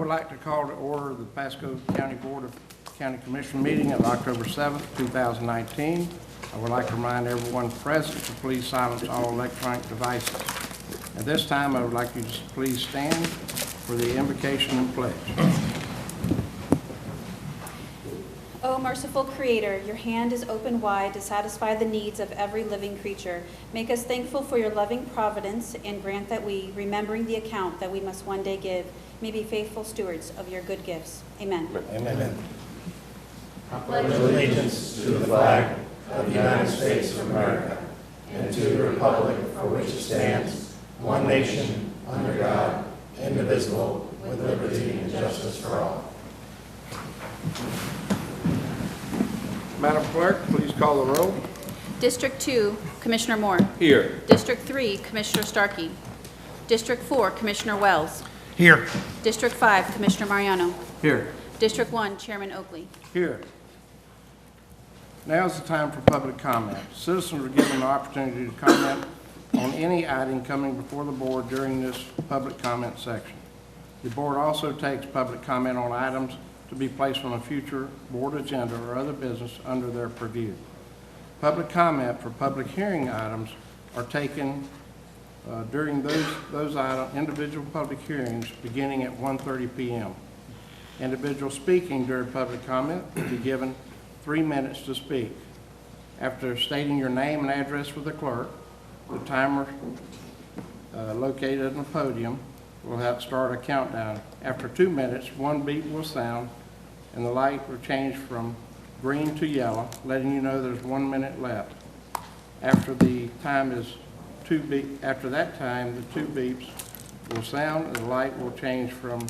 would like to call to order the Pasco County Board of County Commission meeting of October 7th, 2019. I would like to remind everyone present to please silence all electronic devices. At this time, I would like you to please stand for the invocation and pledge. O merciful Creator, your hand is open wide to satisfy the needs of every living creature. Make us thankful for your loving providence and grant that we, remembering the account that we must one day give, may be faithful stewards of your good gifts. Amen. Amen. I pledge allegiance to the flag of the United States of America and to the republic for which it stands, one nation, under God, indivisible, with liberty and justice for all. Madam Clerk, please call the roll. District 2, Commissioner Moore. Here. District 3, Commissioner Starkey. District 4, Commissioner Wells. Here. District 5, Commissioner Mariano. Here. District 1, Chairman Oakley. Here. Now is the time for public comment. Citizens are given an opportunity to comment on any item coming before the board during this public comment section. The board also takes public comment on items to be placed on a future board agenda or other business under their purview. Public comment for public hearing items are taken during those individual public hearings beginning at 1:30 p.m. Individuals speaking during public comment will be given 3 minutes to speak. After stating your name and address for the clerk, the timer located on the podium will start a countdown. After 2 minutes, one beep will sound and the light will change from green to yellow, letting you know there's 1 minute left. After that time, the 2 beeps will sound and the light will change from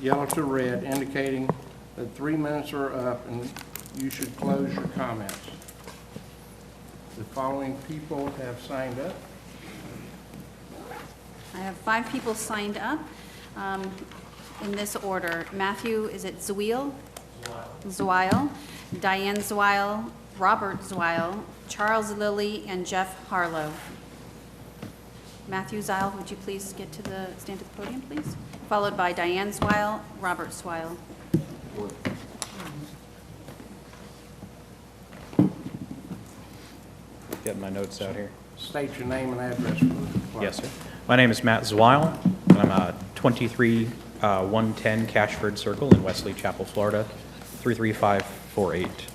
yellow to red, indicating that 3 minutes are up and you should close your comments. The following people have signed up. I have 5 people signed up in this order. Matthew, is it Zweil? Zweil. Diane Zweil, Robert Zweil, Charles Lilly, and Jeff Harlow. Matthew Zweil, would you please stand to the podium, please? Followed by Diane Zweil, Robert Zweil. Getting my notes out here. State your name and address for the clerk. Yes, sir. My name is Matt Zweil, and I'm 110 Cashford Circle in Wesley Chapel, Florida, 33548.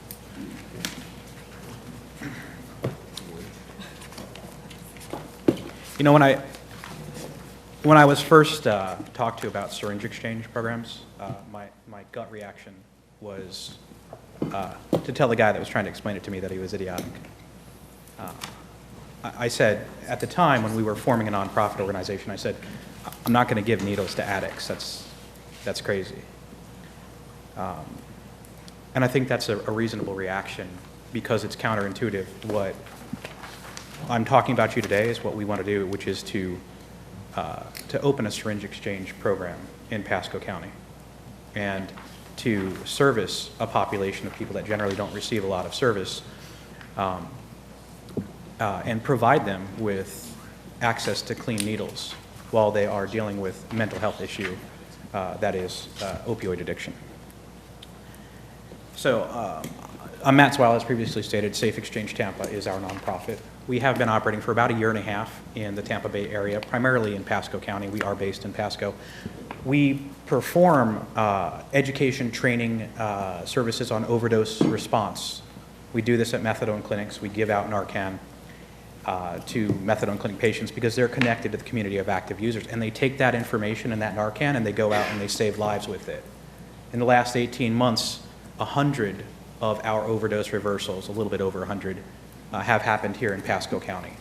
You know, when I was first talked to about syringe exchange programs, my gut reaction was to tell the guy that was trying to explain it to me that he was idiotic. I said, at the time when we were forming a nonprofit organization, I said, I'm not going to give needles to addicts. That's crazy. And I think that's a reasonable reaction because it's counterintuitive. What I'm talking about you today is what we want to do, which is to open a syringe exchange program in Pasco County and to service a population of people that generally don't receive a lot of service and provide them with access to clean needles while they are dealing with mental health issue that is opioid addiction. So I'm Matt Zweil, as previously stated. Safe Exchange Tampa is our nonprofit. We have been operating for about 1.5 years in the Tampa Bay area, primarily in Pasco County. We are based in Pasco. We perform education training services on overdose response. We do this at methadone clinics. We give out Narcan to methadone clinic patients because they're connected to the community of active users, and they take that information and that Narcan and they go out and they save lives with it. In the last 18 months, 100 of our overdose reversals, a little bit over 100, have happened here in Pasco County.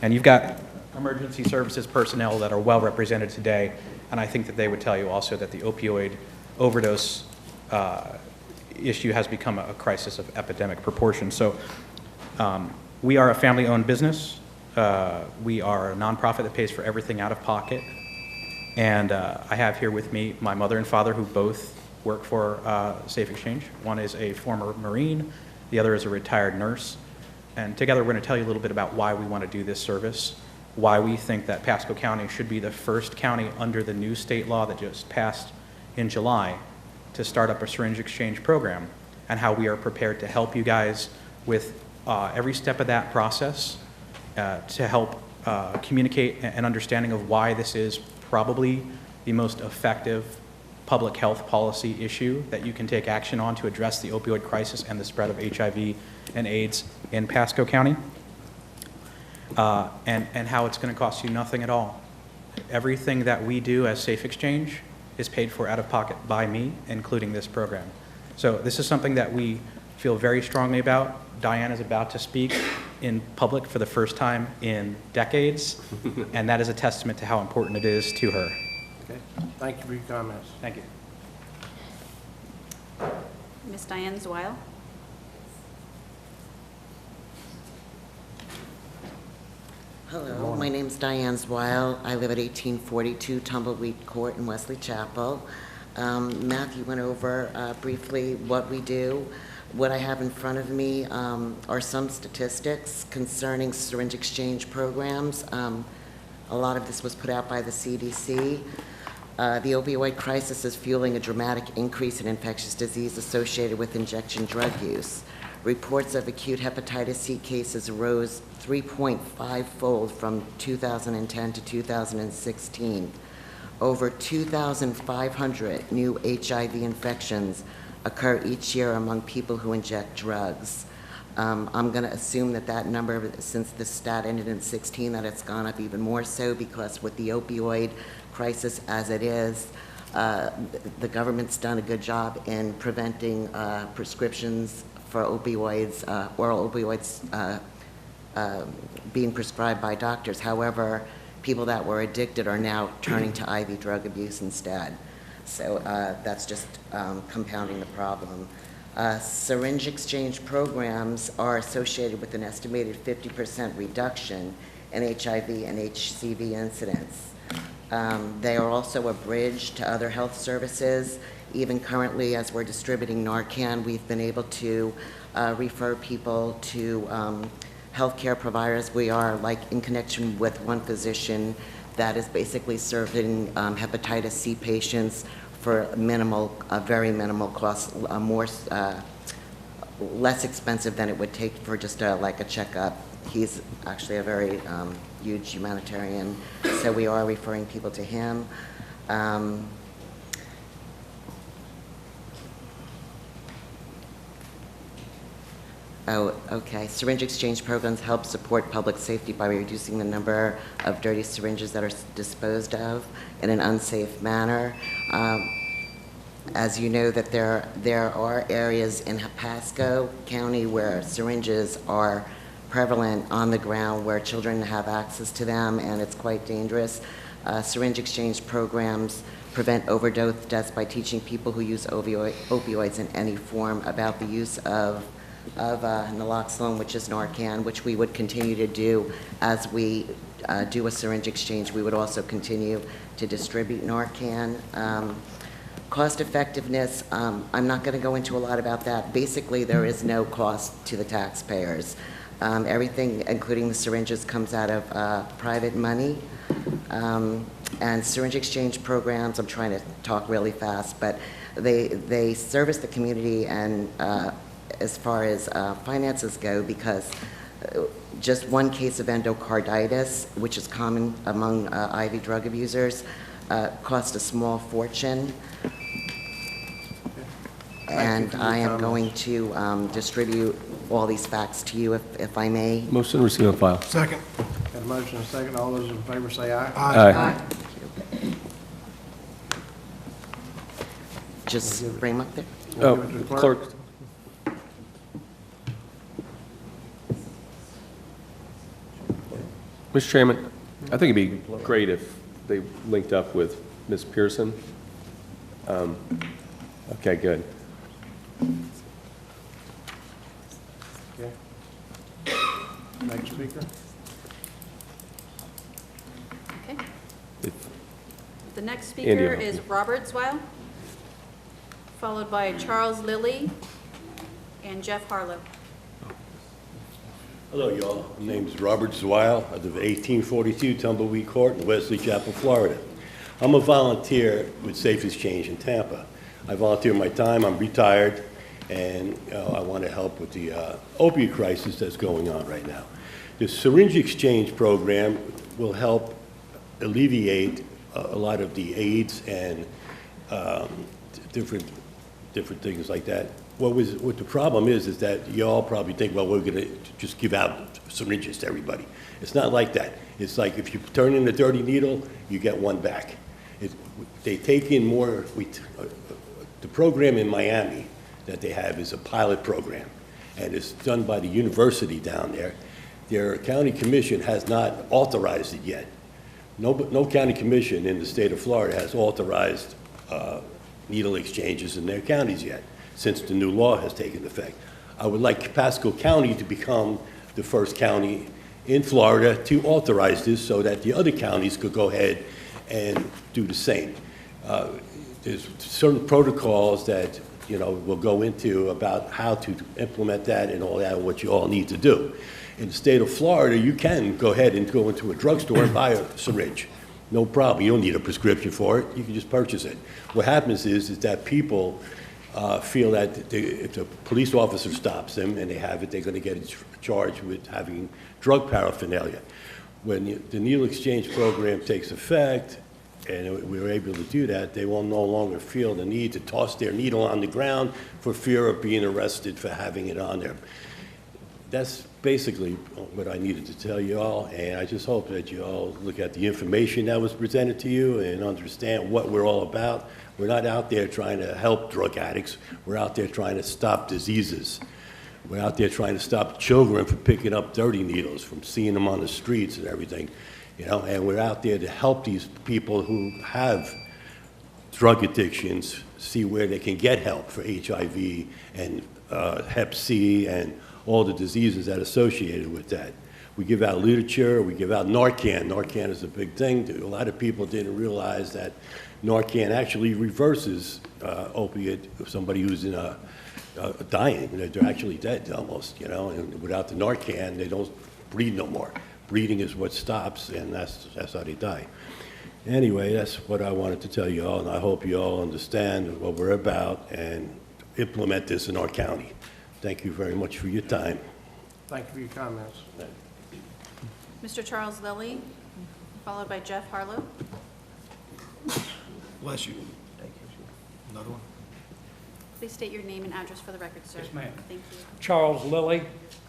And you've got emergency services personnel that are well represented today, and I think that they would tell you also that the opioid overdose issue has become a crisis of epidemic proportions. So we are a family-owned business. We are a nonprofit that pays for everything out of pocket. And I have here with me my mother and father, who both work for Safe Exchange. One is a former Marine, the other is a retired nurse. And together we're going to tell you a little bit about why we want to do this service, why we think that Pasco County should be the first county under the new state law that just passed in July to start up a syringe exchange program, and how we are prepared to help you guys with every step of that process to help communicate an understanding of why this is probably the most effective public health policy issue that you can take action on to address the opioid crisis and the spread of HIV and AIDS in Pasco County, and how it's going to cost you nothing at all. Everything that we do as Safe Exchange is paid for out of pocket by me, including this program. So this is something that we feel very strongly about. Diane is about to speak in public for the first time in decades, and that is a testament to how important it is to her. Okay, thank you for your comments. Thank you. Ms. Diane Zweil? Hello, my name's Diane Zweil. I live at 1842 Tumbleweed Court in Wesley Chapel. Matthew went over briefly what we do. What I have in front of me are some statistics concerning syringe exchange programs. A lot of this was put out by the CDC. The opioid crisis is fueling a dramatic increase in infectious disease associated with injection drug use. Reports of acute hepatitis C cases rose 3.5-fold from 2010 to 2016. Over 2,500 new HIV infections occur each year among people who inject drugs. I'm going to assume that that number, since the stat ended in 16, that it's gone up even more so, because with the opioid crisis as it is, the government's done a good job in preventing prescriptions for opioids, oral opioids being prescribed by doctors. However, people that were addicted are now turning to IV drug abuse instead. So that's just compounding the problem. Syringe exchange programs are associated with an estimated 50% reduction in HIV and HCV incidence. They are also a bridge to other health services. Even currently, as we're distributing Narcan, we've been able to refer people to healthcare providers. We are in connection with one physician that is basically serving hepatitis C patients for minimal, very minimal cost, less expensive than it would take for just like a checkup. He's actually a very huge humanitarian, so we are referring people to him. Oh, okay. Syringe exchange programs help support public safety by reducing the number of dirty syringes that are disposed of in an unsafe manner. As you know, that there are areas in Pasco County where syringes are prevalent on the ground, where children have access to them, and it's quite dangerous. Syringe exchange programs prevent overdose deaths by teaching people who use opioids in any form about the use of naloxone, which is Narcan, which we would continue to do as we do a syringe exchange. We would also continue to distribute Narcan. Cost effectiveness, I'm not going to go into a lot about that. Basically, there is no cost to the taxpayers. Everything, including the syringes, comes out of private money. And syringe exchange programs, I'm trying to talk really fast, but they service the community, and as far as finances go, because just one case of endocarditis, which is common among IV drug abusers, cost a small fortune. And I am going to distribute all these facts to you, if I may. Motion to receive on file. Second. Got a motion and a second. All those in favor say aye. Aye. Just bring them up there. Oh, Give it to the clerk. Mr. Chairman, I think it'd be great if they linked up with Ms. Pearson. Okay, good. Okay. Next speaker. Okay. If- The next Andy will speaker help is you. Robert Zweil, followed by Charles Lilly and Jeff Harlow. Hello, y'all. My name is Robert Zweil. I live at 1842 Tumbleweed Court in Wesley Chapel, Florida. I'm a volunteer with Safe Exchange in Tampa. I volunteer my time, I'm retired, and I want to help with the opioid crisis that's going on right now. The syringe exchange program will help alleviate a lot of the AIDS and different things like that. What the problem is that you all probably think, well, we're going to just give out syringes to everybody. It's not like that. It's like if you turn in a dirty needle, you get one back. They take in more. The program in Miami that they have is a pilot program, and it's done by the university down there. Their county commission has not authorized it yet. No county commission in the state of Florida has authorized needle exchanges in their counties yet, since the new law has taken effect. I would like Pasco County to become the first county in Florida to authorize this so that the other counties could go ahead and do the same. There's certain protocols that we'll go into about how to implement that and all that, what you all need to do. In the state of Florida, you can go ahead and go into a drugstore and buy a syringe. No problem. You don't need a prescription for it. You can just purchase it. What happens is that people feel that if the police officer stops them and they have it, they're going to get charged with having drug paraphernalia. When the needle exchange program takes effect, and we were able to do that, they will no longer feel the need to toss their needle on the ground for fear of being arrested for having it on there. That's basically what I needed to tell you all, and I just hope that you all look at the information that was presented to you and understand what we're all about. We're not out there trying to help drug addicts. We're out there trying to stop diseases. We're out there trying to stop children from picking up dirty needles, from seeing them on the streets and everything. And we're out there to help these people who have drug addictions see where they can get help for HIV and Hep C and all the diseases that are associated with that. We give out literature, we give out Narcan. Narcan is a big thing. A lot of people didn't realize that Narcan actually reverses opiate if somebody who's in dying. They're actually dead almost, and without the Narcan, they don't bleed no more. Bleeding is what stops, and that's how they die. Anyway, that's what I wanted to tell you all, and I hope you all understand what we're about and implement this in our county. Thank you very much for your time. Thank you for your comments. Mr. Charles Lilly, followed by Jeff Harlow. Bless you. Thank you. Another one? Please state your name and address for the record, sir. Yes, ma'am. Thank you. Charles Lilly,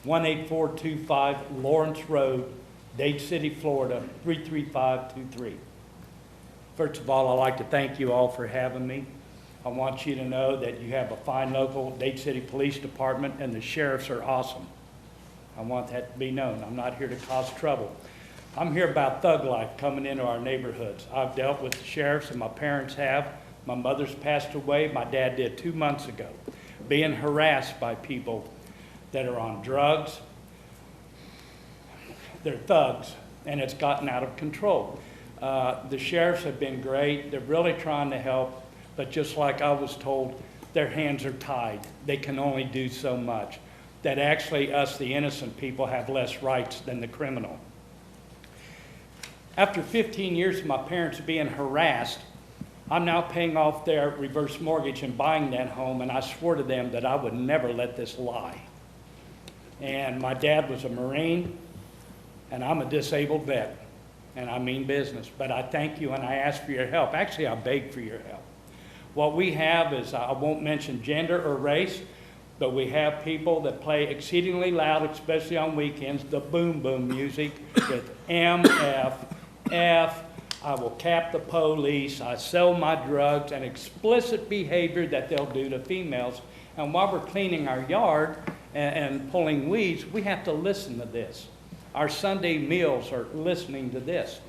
18425 Lawrence Road, Dade City, Florida, 33523. First of all, I'd like to thank you all for having me. I want you to know that you have a fine local Dade City Police Department, and the sheriffs are awesome. I want that to be known. I'm not here to cause trouble. I'm here about thug life coming into our neighborhoods. I've dealt with the sheriffs, and my parents have. My mother's passed away. My dad did 2 months ago. Being harassed by people that are on drugs. They're thugs, and it's gotten out of control. The sheriffs have been great. They're really trying to help, but just like I was told, their hands are tied. They can only do so much. That actually us, the innocent people, have less rights than the criminal. After 15 years of my parents being harassed, I'm now paying off their reverse mortgage and buying that home, and I swore to them that I would never let this lie. And my dad was a Marine, and I'm a disabled vet, and I mean business. But I thank you, and I ask for your help. Actually, I beg for your help. What we have is, I won't mention gender or race, but we have people that play exceedingly loud, especially on weekends, the boom boom music with M, F, I will cap the police, I sell my drugs, and explicit behavior that they'll do to females. And while we're cleaning our yard and pulling weeds, we have to listen to this. Our Sunday meals are listening to this.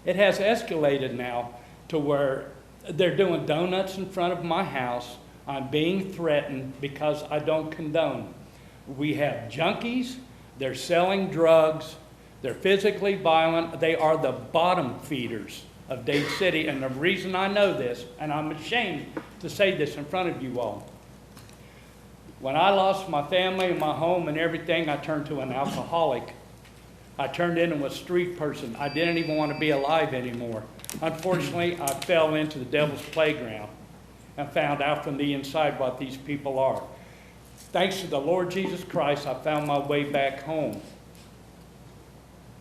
It has escalated now to where they're doing donuts in front of my house. I'm being threatened because I don't condone. We have junkies, they're selling drugs, they're physically violent. They are the bottom feeders of Dade City. And the reason I know this, and I'm ashamed to say this in front of you all, when I lost my family and my home and everything, I turned to an alcoholic. I turned into a street person. I didn't even want to be alive anymore. Unfortunately, I fell into the devil's playground and found out from the inside what these people are. Thanks to the Lord Jesus Christ, I found my way back home.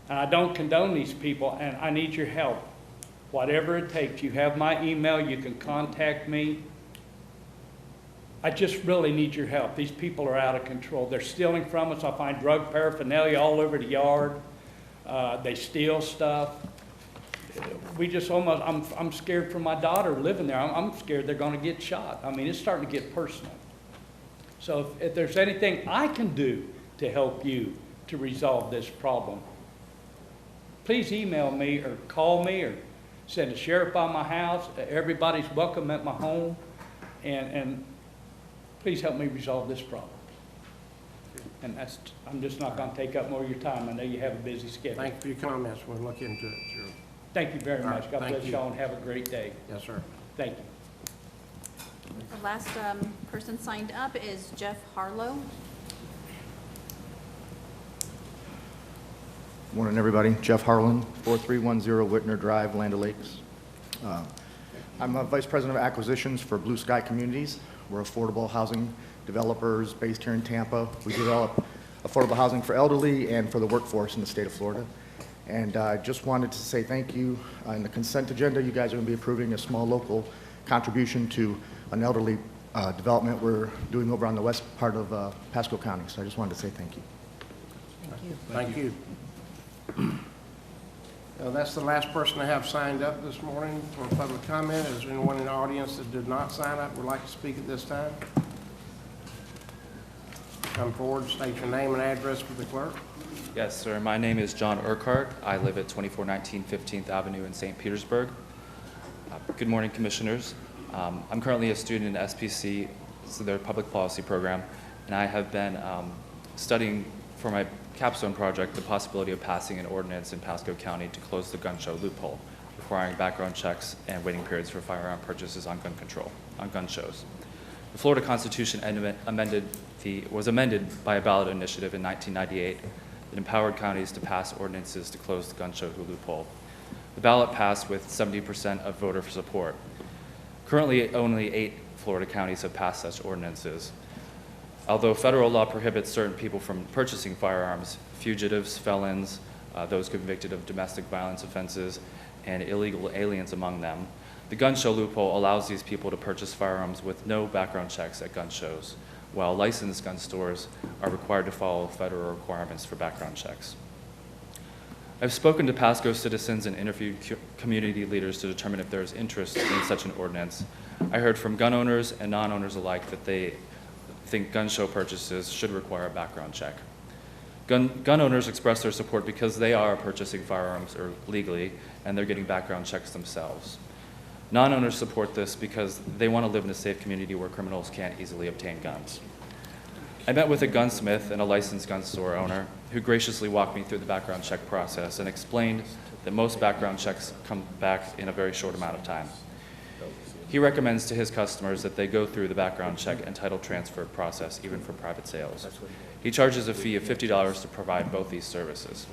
And I don't condone these people, and I need your help. Whatever it takes, you have my email, you can contact me. I just really need your help. These people are out of control. They're stealing from us. I find drug paraphernalia all over the yard. They steal stuff. We just almost, I'm scared for my daughter living there. I'm scared they're gonna get shot. I mean, it's starting to get personal. So if there's anything I can do to help you to resolve this problem, please email me or call me or send a sheriff by my house. Everybody's welcome at my home. And please help me resolve this problem. And that's, I'm just not going to take up more of your time. I know you have a busy schedule. Thank you for your comments. We'll look into it, sure. Thank you very All right, much. God thank bless you. y'all and have a great day. Yes, sir. Thank you. The last person signed up is Jeff Harlow. Morning, everybody. Jeff Harlan, 4310 Whitner Drive, Land O'Lakes. I'm a Vice President of Acquisitions for Blue Sky Communities. We're affordable housing developers based here in Tampa. We develop affordable housing for elderly and for the workforce in the state of Florida. And I just wanted to say thank you. In the consent agenda, you guys are going to be approving a small local contribution to an elderly development we're doing over on the west part of Pasco County. So I just wanted to say thank you. Thank you. That's the last person I have signed up this morning for public comment. Is there anyone in the audience that did not sign up would like to speak at this time? Come forward, state your name and address for the clerk. Yes, sir. My name is John Urquhart. I live at 2419 15th Avenue in St. Petersburg. Good morning, Commissioners. I'm currently a student in SPC, so their public policy program, and I have been studying for my capstone project the possibility of passing an ordinance in Pasco County to close the gun show loophole, requiring background checks and waiting periods for firearm purchases on gun shows. The Florida Constitution was amended by a ballot initiative in 1998 that empowered counties to pass ordinances to close the gun show loophole. The ballot passed with 70% of voter support. Currently, only 8 Florida counties have passed such ordinances. Although federal law prohibits certain people from purchasing firearms, fugitives, felons, those convicted of domestic violence offenses, and illegal aliens among them, the gun show loophole allows these people to purchase firearms with no background checks at gun shows, while licensed gun stores are required to follow federal requirements for background checks. I've spoken to Pasco citizens and interviewed community leaders to determine if there is interest in such an ordinance. I heard from gun owners and non-owners alike that they think gun show purchases should require a background check. Gun owners express their support because they are purchasing firearms legally and they're getting background checks themselves. Non-owners support this because they want to live in a safe community where criminals can't easily obtain guns. I met with a gunsmith and a licensed gun store owner who graciously walked me through the background check process and explained that most background checks come back in a very short amount of time. He recommends to his customers that they go through the background check and title transfer process, even for private sales. He charges a fee of $50 to provide both these services.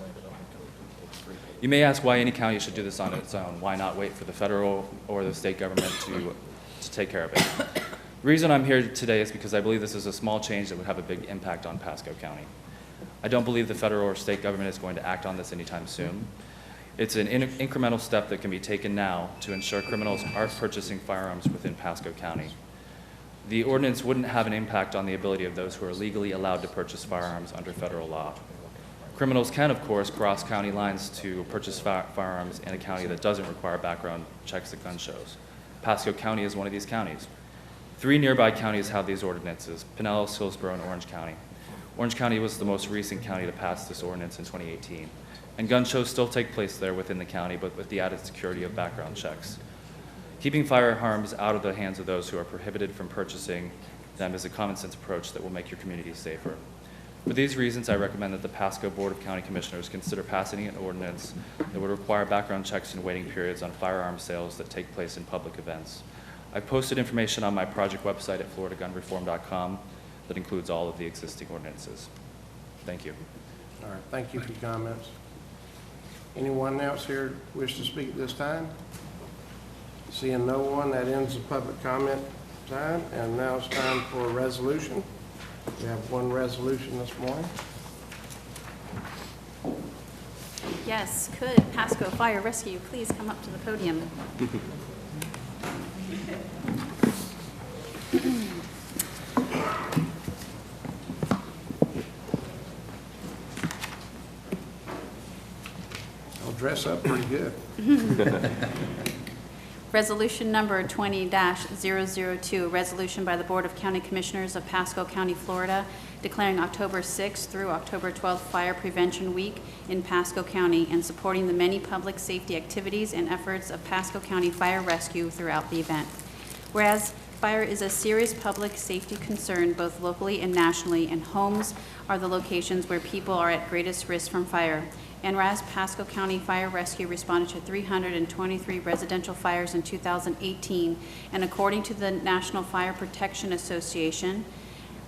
You may ask why any county should do this on its own. Why not wait for the federal or the state government to take care of it? The reason I'm here today is because I believe this is a small change that would have a big impact on Pasco County. I don't believe the federal or state government is going to act on this anytime soon. It's an incremental step that can be taken now to ensure criminals aren't purchasing firearms within Pasco County. The ordinance wouldn't have an impact on the ability of those who are legally allowed to purchase firearms under federal law. Criminals can, of course, cross county lines to purchase firearms in a county that doesn't require background checks at gun shows. Pasco County is one of these counties. 3 nearby counties have these ordinances: Pinellas, Hillsborough, and Orange County. Orange County was the most recent county to pass this ordinance in 2018. And gun shows still take place there within the county, but with the added security of background checks. Keeping firearms out of the hands of those who are prohibited from purchasing them is a common sense approach that will make your community safer. For these reasons, I recommend that the Pasco Board of County Commissioners consider passing an ordinance that would require background checks and waiting periods on firearm sales that take place in public events. I've posted information on my project website at floridagunreform.com that includes all of the existing ordinances. Thank you. All right, thank you for your comments. Anyone else here wish to speak at this time? Seeing no one, that ends the public comment time, and now it's time for a resolution. We have one resolution this morning. Yes, could Pasco Fire Rescue please come up to the podium? I'll dress up pretty good. Resolution number 20-002, a resolution by the Board of County Commissioners of Pasco County, Florida, declaring October 6th through October 12th Fire Prevention Week in Pasco County and supporting the many public safety activities and efforts of Pasco County Fire Rescue throughout the event. Whereas fire is a serious public safety concern both locally and nationally, and homes are the locations where people are at greatest risk from fire. And whereas Pasco County Fire Rescue responded to 323 residential fires in 2018, and according to the National Fire Protection Association,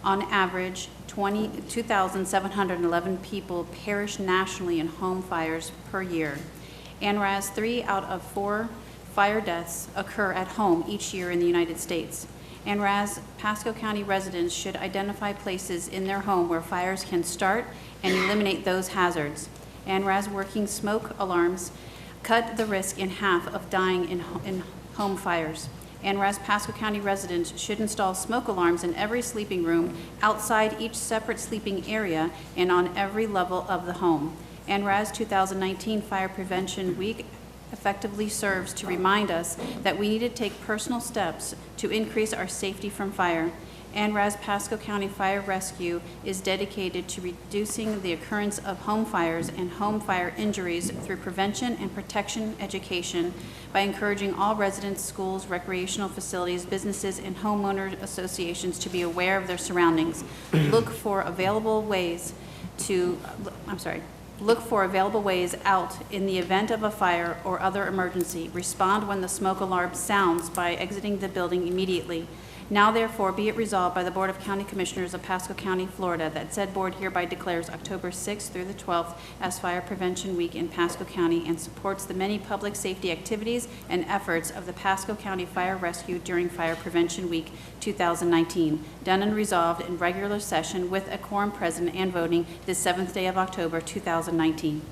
on average, 2,711 people perish nationally in home fires per year. And whereas 3 out of 4 fire deaths occur at home each year in the United States. And whereas Pasco County residents should identify places in their home where fires can start and eliminate those hazards. And whereas working smoke alarms cut the risk in half of dying in home fires. And whereas Pasco County residents should install smoke alarms in every sleeping room, outside each separate sleeping area, and on every level of the home. And whereas 2019 Fire Prevention Week effectively serves to remind us that we need to take personal steps to increase our safety from fire. And whereas Pasco County Fire Rescue is dedicated to reducing the occurrence of home fires and home fire injuries through prevention and protection education by encouraging all residents, schools, recreational facilities, businesses, and homeowner associations to be aware of their surroundings. Look for available ways out in the event of a fire or other emergency. Respond when the smoke alarm sounds by exiting the building immediately. Now therefore be it resolved by the Board of County Commissioners of Pasco County, Florida, that said board hereby declares October 6th through the 12th as Fire Prevention Week in Pasco County and supports the many public safety activities and efforts of the Pasco County Fire Rescue during Fire Prevention Week 2019. Done and resolved in regular session with a quorum present and voting this 7th day of October 2019.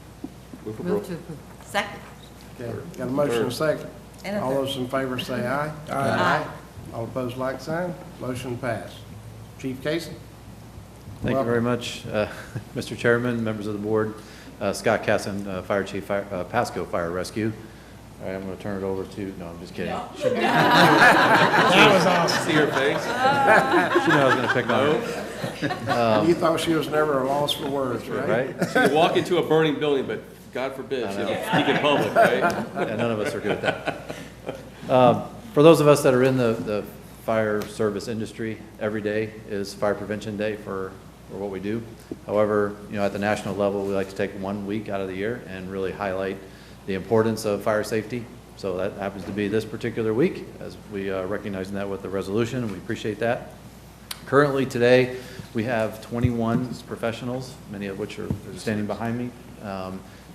Move for approval. Second. Okay, got a motion and a second. All those in favor say aye. Aye. All opposed, like sign. Motion passed. Chief Casey? Thank you very much, Mr. Chairman, members of the board. Scott Casson, Fire Chief, Pasco Fire Rescue. All right, I'm going to turn it over to, no, I'm just kidding. That was awesome. See her face? She knew I was going to pick on her. You thought she was never a loss for words, right? Right? She could walk into a burning building, but God forbid, she'll speak in public, right? Yeah, none of us are good at that. For those of us that are in the fire service industry, every day is Fire Prevention Day for what we do. However, you know, at the national level, we like to take 1 week out of the year and really highlight the importance of fire safety. So that happens to be this particular week, as we recognize that with the resolution, and we appreciate that. Currently today, we have 21 professionals, many of which are standing behind me,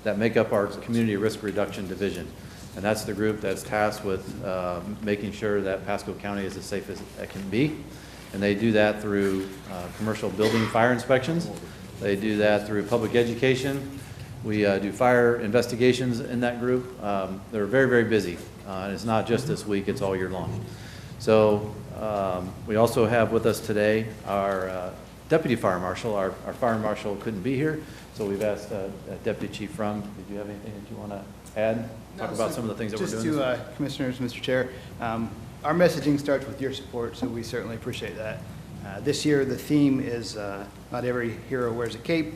that make up our Community Risk Reduction Division. And that's the group that's tasked with making sure that Pasco County is as safe as it can be. And they do that through commercial building fire inspections. They do that through public education. We do fire investigations in that group. They're very, very busy. And it's not just this week, it's all year long. So we also have with us today our Deputy Fire Marshal. Our Fire Marshal couldn't be here, so we've asked Deputy Chief Frum, did you have anything that you want to add? Talk about some of the things that we're doing. Just to Commissioners, Mr. Chair, our messaging starts with your support, so we certainly appreciate that. This year, the theme is not every hero wears a cape,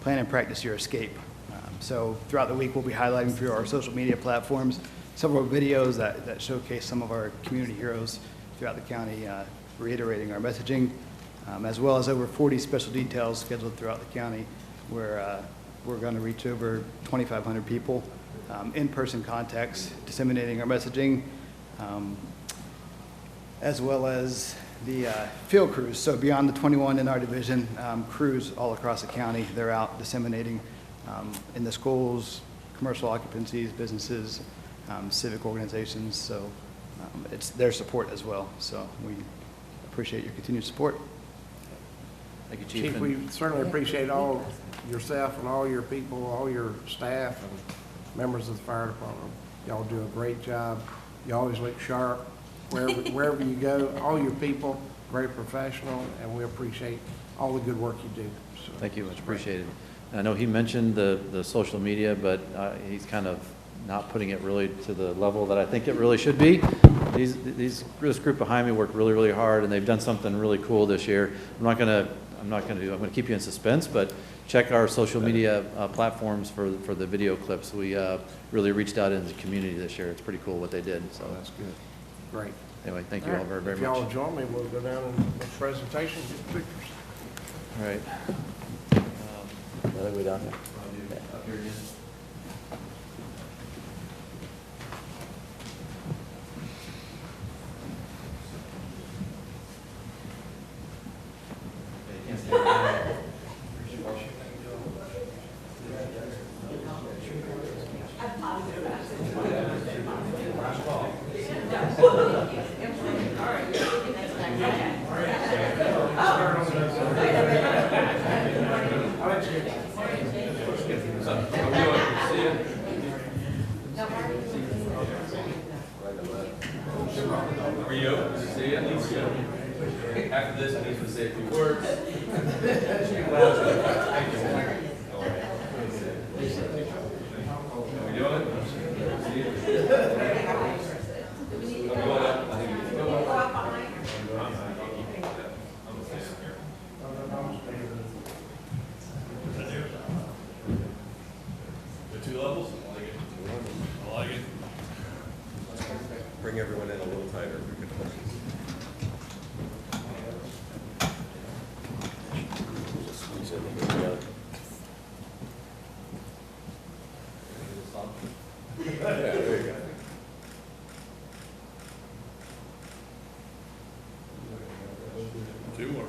plan and practice your escape. So throughout the week, we'll be highlighting through our social media platforms several videos that showcase some of our community heroes throughout the county, reiterating our messaging, as well as over 40 special details scheduled throughout the county where we're going to reach over 2,500 people. In-person contacts, disseminating our messaging, as well as the field crews. So beyond the 21 in our division, crews all across the county, they're out disseminating in the schools, commercial occupancies, businesses, civic organizations, so it's their support as well. So we appreciate your continued support. Thank you, Chief. Chief, we certainly appreciate all yourself and all your people, all your staff and members of the fire department. Y'all do a great job. You always look sharp wherever you go. All your people, very professional, and we appreciate all the good work you do. So, Thank you, much appreciated. I know he mentioned the social media, but he's kind of not putting it really to the level that I think it really should be. This group behind me worked really, really hard, and they've done something really cool this year. I'm going to keep you in suspense, but check our social media platforms for the video clips. We really reached out into the community this year. It's pretty cool what they did. So that's good. Great. Anyway, thank you all very, very If much. y'all join me, we'll go down and make a presentation, get pictures. All right. Another way down there. Up here again. After this, I need to say a few words. The 2 levels? I like it. Bring everyone in a little tighter. Two more.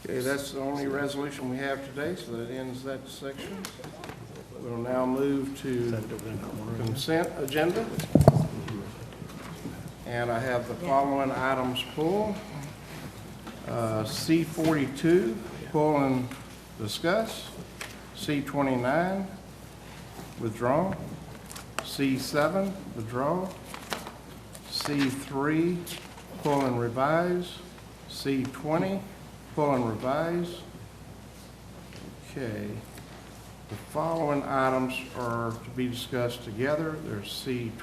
Okay, that's the only resolution we have today, so that ends that section. We'll now move to consent agenda. And I have the following items pulled. C42, pull and discuss. C29, withdraw. C7, withdraw. C3, pull and revise. C20, pull and revise. Okay. The following items are to be discussed together. There's C12,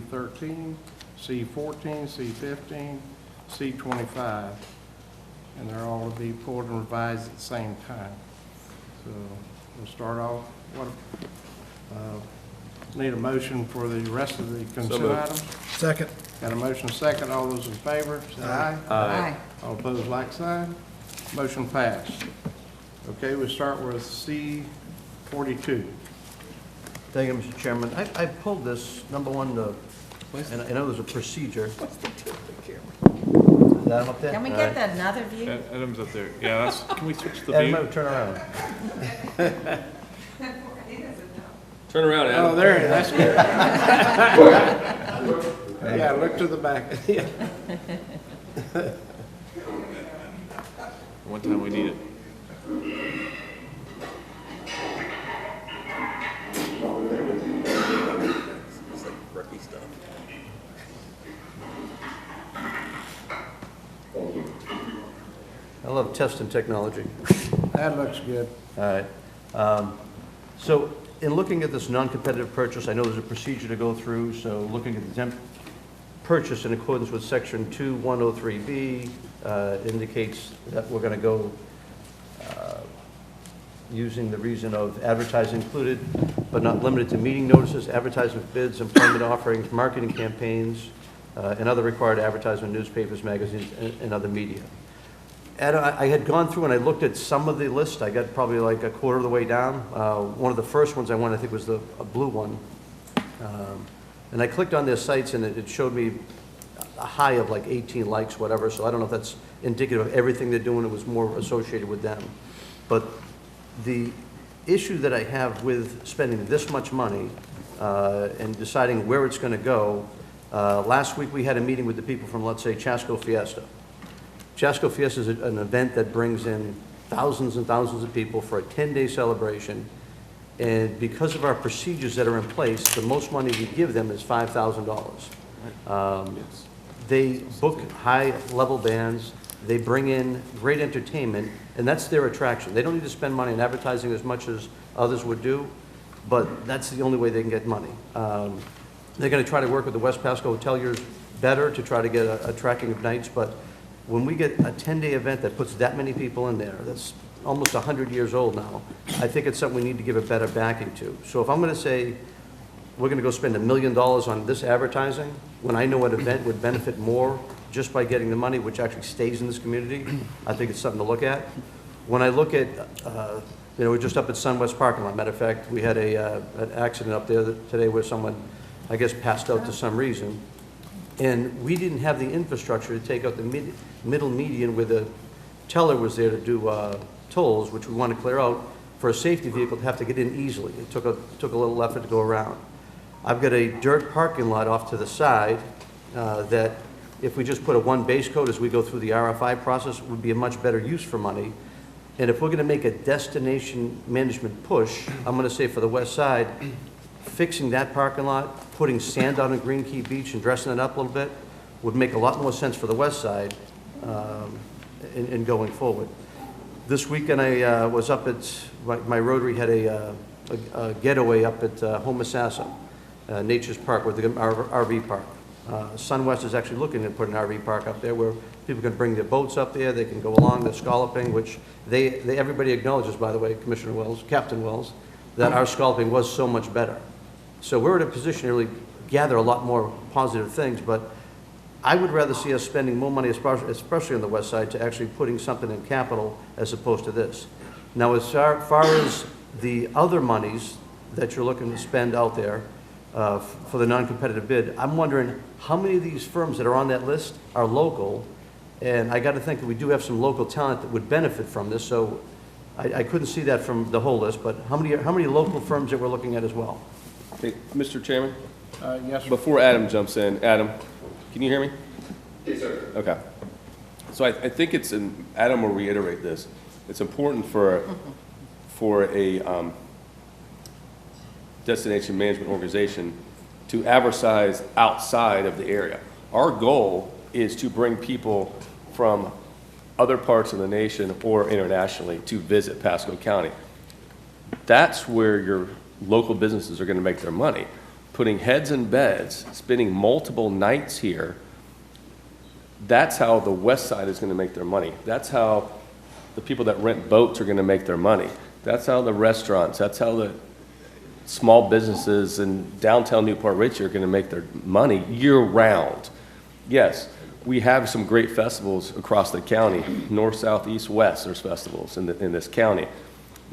C13, C14, C15, C25. And they're all to be pulled and revised at the same time. So we'll start off. Need a motion for the rest of the consent items? Second. Got a motion second. All those in favor, say aye. Aye. All opposed, like sign. Motion passed. Okay, we start with C42. Thank you, Mr. Chairman. I pulled this, number one, and I know there's a procedure. Is that up there? Can we get another view? Adam's up there. Yeah, that's, can we switch the Adam, view? turn around. Turn around, Adam. Oh, there, that's good. Yeah, look to the back. One time we need it. It's like rookie stuff. I love testing technology. That looks good. All right. So in looking at this non-competitive purchase, I know there's a procedure to go through, so looking at the exempt purchase in accordance with section 2103B indicates that we're going to go using the reason of advertising included, but not limited to meeting notices, advertisement bids, employment offerings, marketing campaigns, and other required advertisement, newspapers, magazines, and other media. And I had gone through and I looked at some of the list. I got probably like a quarter of the way down. One of the first ones I went, I think, was a blue one. And I clicked on their sites and it showed me a high of like 18 likes, whatever. So I don't know if that's indicative of everything they're doing. It was more associated with them. But the issue that I have with spending this much money and deciding where it's going to go, last week we had a meeting with the people from, let's say, Pasco Fiesta. Pasco Fiesta is an event that brings in thousands and thousands of people for a 10-day celebration. And because of our procedures that are in place, the most money we give them is $5,000. They book high-level bands. They bring in great entertainment, and that's their attraction. They don't need to spend money on advertising as much as others would do, but that's the only way they can get money. They're going to try to work with the West Pasco hoteliers better to try to get a tracking of nights, but when we get a 10-day event that puts that many people in there, that's almost 100 years old now, I think it's something we need to give a better backing to. So if I'm going to say we're going to go spend $1 million on this advertising, when I know an event would benefit more just by getting the money, which actually stays in this community, I think it's something to look at. When I look at, we're just up at SunWest parking lot. Matter of fact, we had an accident up there today where someone, I guess, passed out to some reason. And we didn't have the infrastructure to take out the middle median where the teller was there to do tolls, which we want to clear out for a safety vehicle to have to get in easily. It took a little effort to go around. I've got a dirt parking lot off to the side that if we just put a one base coat as we go through the RFI process would be a much better use for money. And if we're going to make a destination management push, I'm going to say for the west side, fixing that parking lot, putting sand out on Green Key Beach and dressing it up a little bit would make a lot more sense for the west side in going forward. This weekend I was up at, my Rotary had a getaway up at Homosassa, Nature's Park, with our RV park. SunWest is actually looking to put an RV park up there where people can bring their boats up there, they can go along, they're scalloping, which everybody acknowledges, by the way, Commissioner Wells, Captain Wells, that our scalloping was so much better. So we're in a position to really gather a lot more positive things, but I would rather see us spending more money, especially on the west side, to actually putting something in capital as opposed to this. Now, as far as the other monies that you're looking to spend out there for the non-competitive bid, I'm wondering how many of these firms that are on that list are local, and I got to think that we do have some local talent that would benefit from this, so I couldn't see that from the whole list, but how many local firms that we're looking at as well? Hey, Mr. Chairman? Yes, sir. Before Adam jumps in, Adam, can you hear me? Yes, sir. Okay. So I think it's, Adam will reiterate this, it's important for a destination management organization to advertise outside of the area. Our goal is to bring people from other parts of the nation or internationally to visit Pasco County. That's where your local businesses are going to make their money. Putting heads in beds, spending multiple nights here, that's how the west side is going to make their money. That's how the people that rent boats are going to make their money. That's how the restaurants, that's how the small businesses in downtown Newport Richey are going to make their money year-round. Yes, we have some great festivals across the county, north, south, east, west, there's festivals in this county.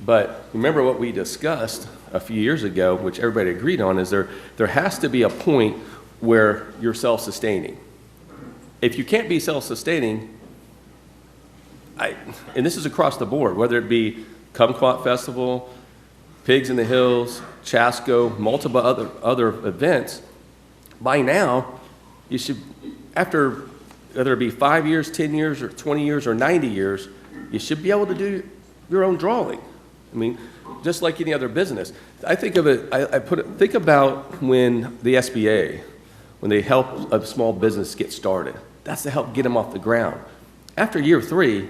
But remember what we discussed a few years ago, which everybody agreed on, is there has to be a point where you're self-sustaining. If you can't be self-sustaining, and this is across the board, whether it be Kumquat Festival, Pigs in the Hills, Chasco, multiple other events, by now, you should, after whether it be 5 years, 10 years, or 20 years, or 90 years, you should be able to do your own drawing. I mean, just like any other business. I think of it, think about when the SBA, when they help a small business get started. That's to help get them off the ground. After year 3,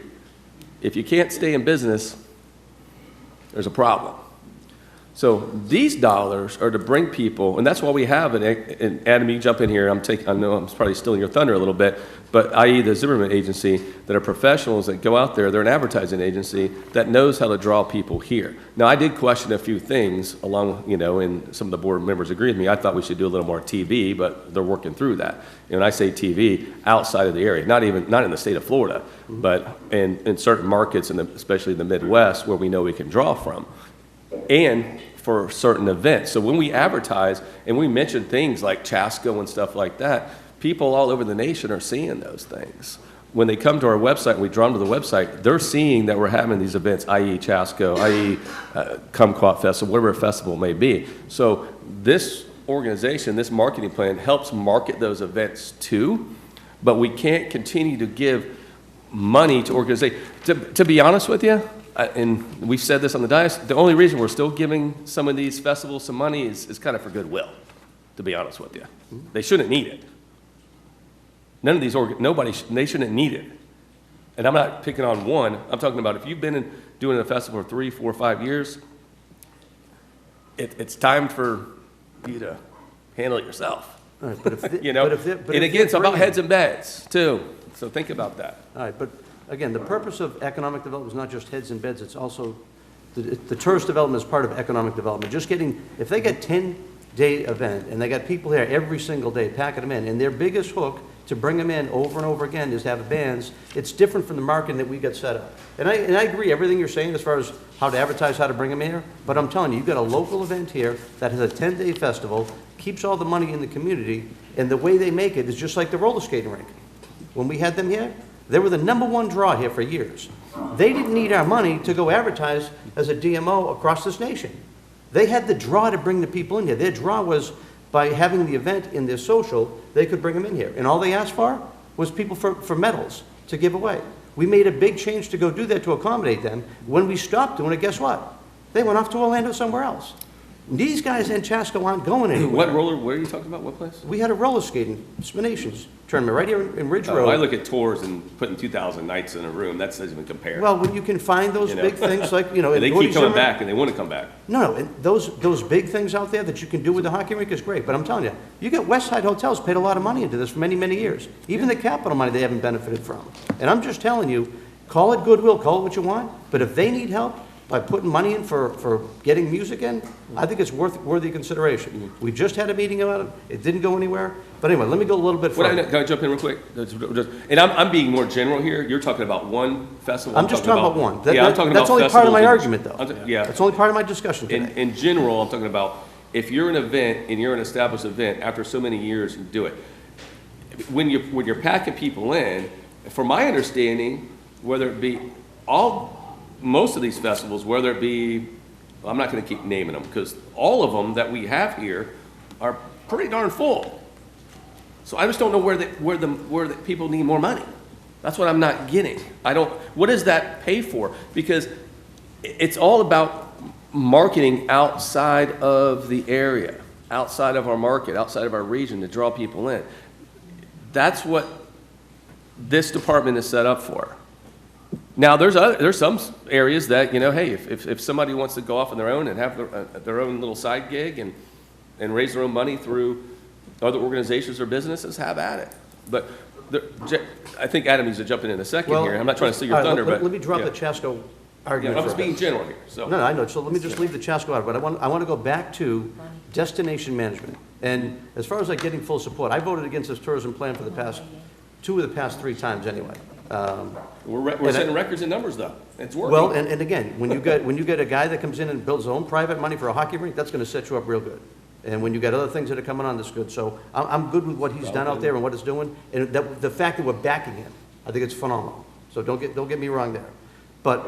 if you can't stay in business, there's a problem. So these dollars are to bring people, and that's why we have an Adam, you jump in here, I know I'm probably stealing your thunder a little bit, but i.e. the Zimmerman Agency, that are professionals that go out there, they're an advertising agency that knows how to draw people here. Now, I did question a few things along, and some of the board members agreed with me. I thought we should do a little more TV, but they're working through that. And when I say TV, outside of the area, not in the state of Florida, but in certain markets, especially the Midwest, where we know we can draw from. And for certain events. So when we advertise and we mention things like Chasco and stuff like that, people all over the nation are seeing those things. When they come to our website and we draw them to the website, they're seeing that we're having these events, i.e. Chasco, i.e. Kumquat Festival, whatever festival it may be. So this organization, this marketing plan helps market those events too, but we can't continue to give money to organizations. To be honest with you, and we've said this on the dais, the only reason we're still giving some of these festivals some money is kind of for goodwill, to be honest with you. They shouldn't need it. None of these, they shouldn't need it. And I'm not picking on one. I'm talking about if you've been doing a festival for 3, 4, 5 years, it's time for you to handle it yourself. All right, but if and again, it's about heads and beds too. So think about that. All right, but again, the purpose of economic development is not just heads and beds, it's also, the tourist development is part of economic development. Just getting, if they get 10-day event and they got people there every single day packing them in, and their biggest hook to bring them in over and over again is to have bands, it's different from the marketing that we got set up. And I agree, everything you're saying as far as how to advertise, how to bring them in here, but I'm telling you, you've got a local event here that has a 10-day festival, keeps all the money in the community, and the way they make it is just like the roller skating rink. When we had them here, they were the #1 draw here for years. They didn't need our money to go advertise as a DMO across this nation. They had the draw to bring the people in here. Their draw was by having the event in their social, they could bring them in here. And all they asked for was people for medals to give away. We made a big change to go do that to accommodate them. When we stopped doing it, guess what? They went off to Orlando somewhere else. These guys in Chasco aren't going anywhere. Where are you talking about? What place? We had a roller skating Spinations tournament right here in Ridge Oh, Road. I look at tours and putting 2,000 nights in a room. That doesn't even compare. Well, when you can find those big things like, and they keep coming back and they want to come back. No, and those big things out there that you can do with the hockey rink is great. But I'm telling you, you get West Side Hotels paid a lot of money into this for many, many years. Even the capital money they haven't benefited from. And I'm just telling you, call it goodwill, call it what you want. But if they need help by putting money in for getting music in, I think it's worthy consideration. We just had a meeting about it. It didn't go anywhere. But anyway, let me go a little bit further. Can I jump in real quick? And I'm being more general here. You're talking about one festival. I'm just talking about one. I'm talking that's about only part of my festivals argument, though. Yeah. That's only part of my discussion today. In general, I'm talking about if you're an event and you're an established event, after so many years, you do it. When you're packing people in, from my understanding, whether it be most of these festivals, whether it be, I'm not going to keep naming them because all of them that we have here are pretty darn full. So I just don't know where the people need more money. That's what I'm not getting. What does that pay for? Because it's all about marketing outside of the area, outside of our market, outside of our region to draw people in. That's what this department is set up for. Now, there's some areas that, hey, if somebody wants to go off on their own and have their own little side gig and raise their own money through other organizations or businesses, have at it. But I think Adam needs to jump in a second here. I'm not trying to steal your thunder, but let me drop the Chasco argument. I'm just being general here. So. No, I know. So let me just leave the Chasco out. But I want to go back to destination management. And as far as like getting full support, I voted against this tourism plan for the past 3 times anyway. We're setting records in numbers, though. It's working. Well, and again, when you get a guy that comes in and builds his own private money for a hockey rink, that's going to set you up real good. And when you got other things that are coming on, that's good. So I'm good with what he's done out there and what it's doing, and the fact that we're backing him, I think it's phenomenal. So don't get me wrong there. But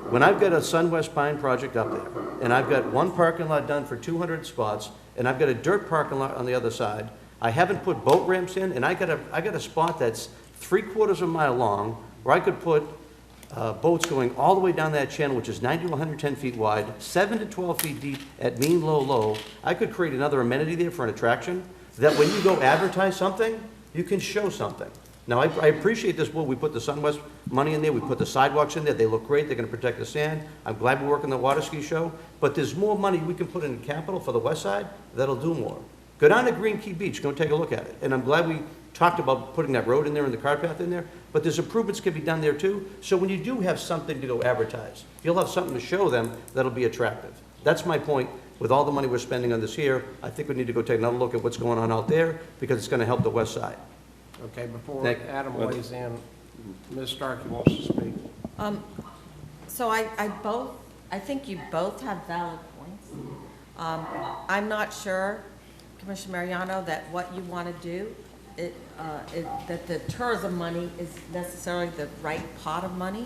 when I've got a Sun-West Pine project up there, and I've got one parking lot done for 200 spots, and I've got a dirt parking lot on the other side, I haven't put boat ramps in, and I got a spot that's 3/4 of a mile long, where I could put boats going all the way down that channel, which is 90 to 110 feet wide, 7 to 12 feet deep at mean, low, low. I could create another amenity there for an attraction, that when you go advertise something, you can show something. Now, I appreciate this, we put the SunWest money in there, we put the sidewalks in there, they look great, they're gonna protect the sand. I'm glad we're working the water ski show, but there's more money we can put in capital for the west side that'll do more. Go down to Green Key Beach, go take a look at it. And I'm glad we talked about putting that road in there and the cart path in there, but there's improvements can be done there too. So when you do have something to go advertise, you'll have something to show them that'll be attractive. That's my point. With all the money we're spending on this here, I think we need to go take another look at what's going on out there, because it's gonna help the west side. Okay, before Nick. Adam weighs in, Ms. Starkey wants to speak. So I think you both have valid points. I'm not sure, Commissioner Mariano, that what you want to do, that the tourism money is necessarily the right pot of money.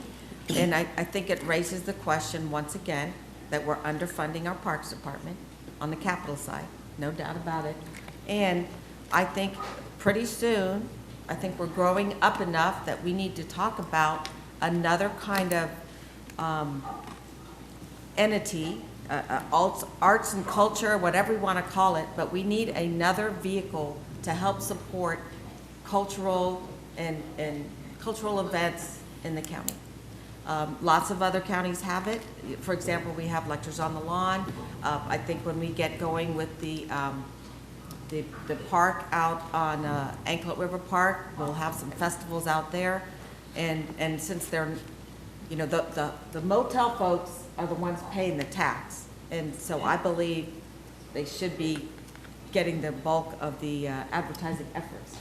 And I think it raises the question, once again, that we're underfunding our Parks Department on the capital side, no doubt about it. And I think pretty soon, I think we're growing up enough that we need to talk about another kind of entity, arts and culture, whatever we want to call it, but we need another vehicle to help support cultural and cultural events in the county. Lots of other counties have it. For example, we have Lectures on the Lawn. I think when we get going with the park out on Anklet River Park, we'll have some festivals out there. And since they're, you know, the motel folks are the ones paying the tax. And so I believe they should be getting the bulk of the advertising efforts.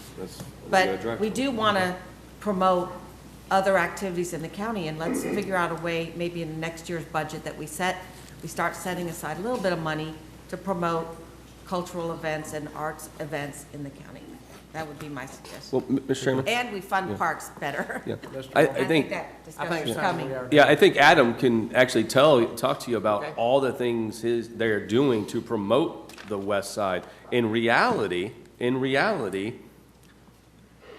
But we do want to promote other activities in the county, and let's figure out a way, maybe in next year's budget, that we start setting aside a little bit of money to promote cultural events and arts events in the county. That would be my suggestion. Well, Mr. Chairman? And we fund parks better. Yeah. I I think, that discussion's coming. yeah, I think Adam can actually talk to you about all the things they're doing to promote the west side. In reality,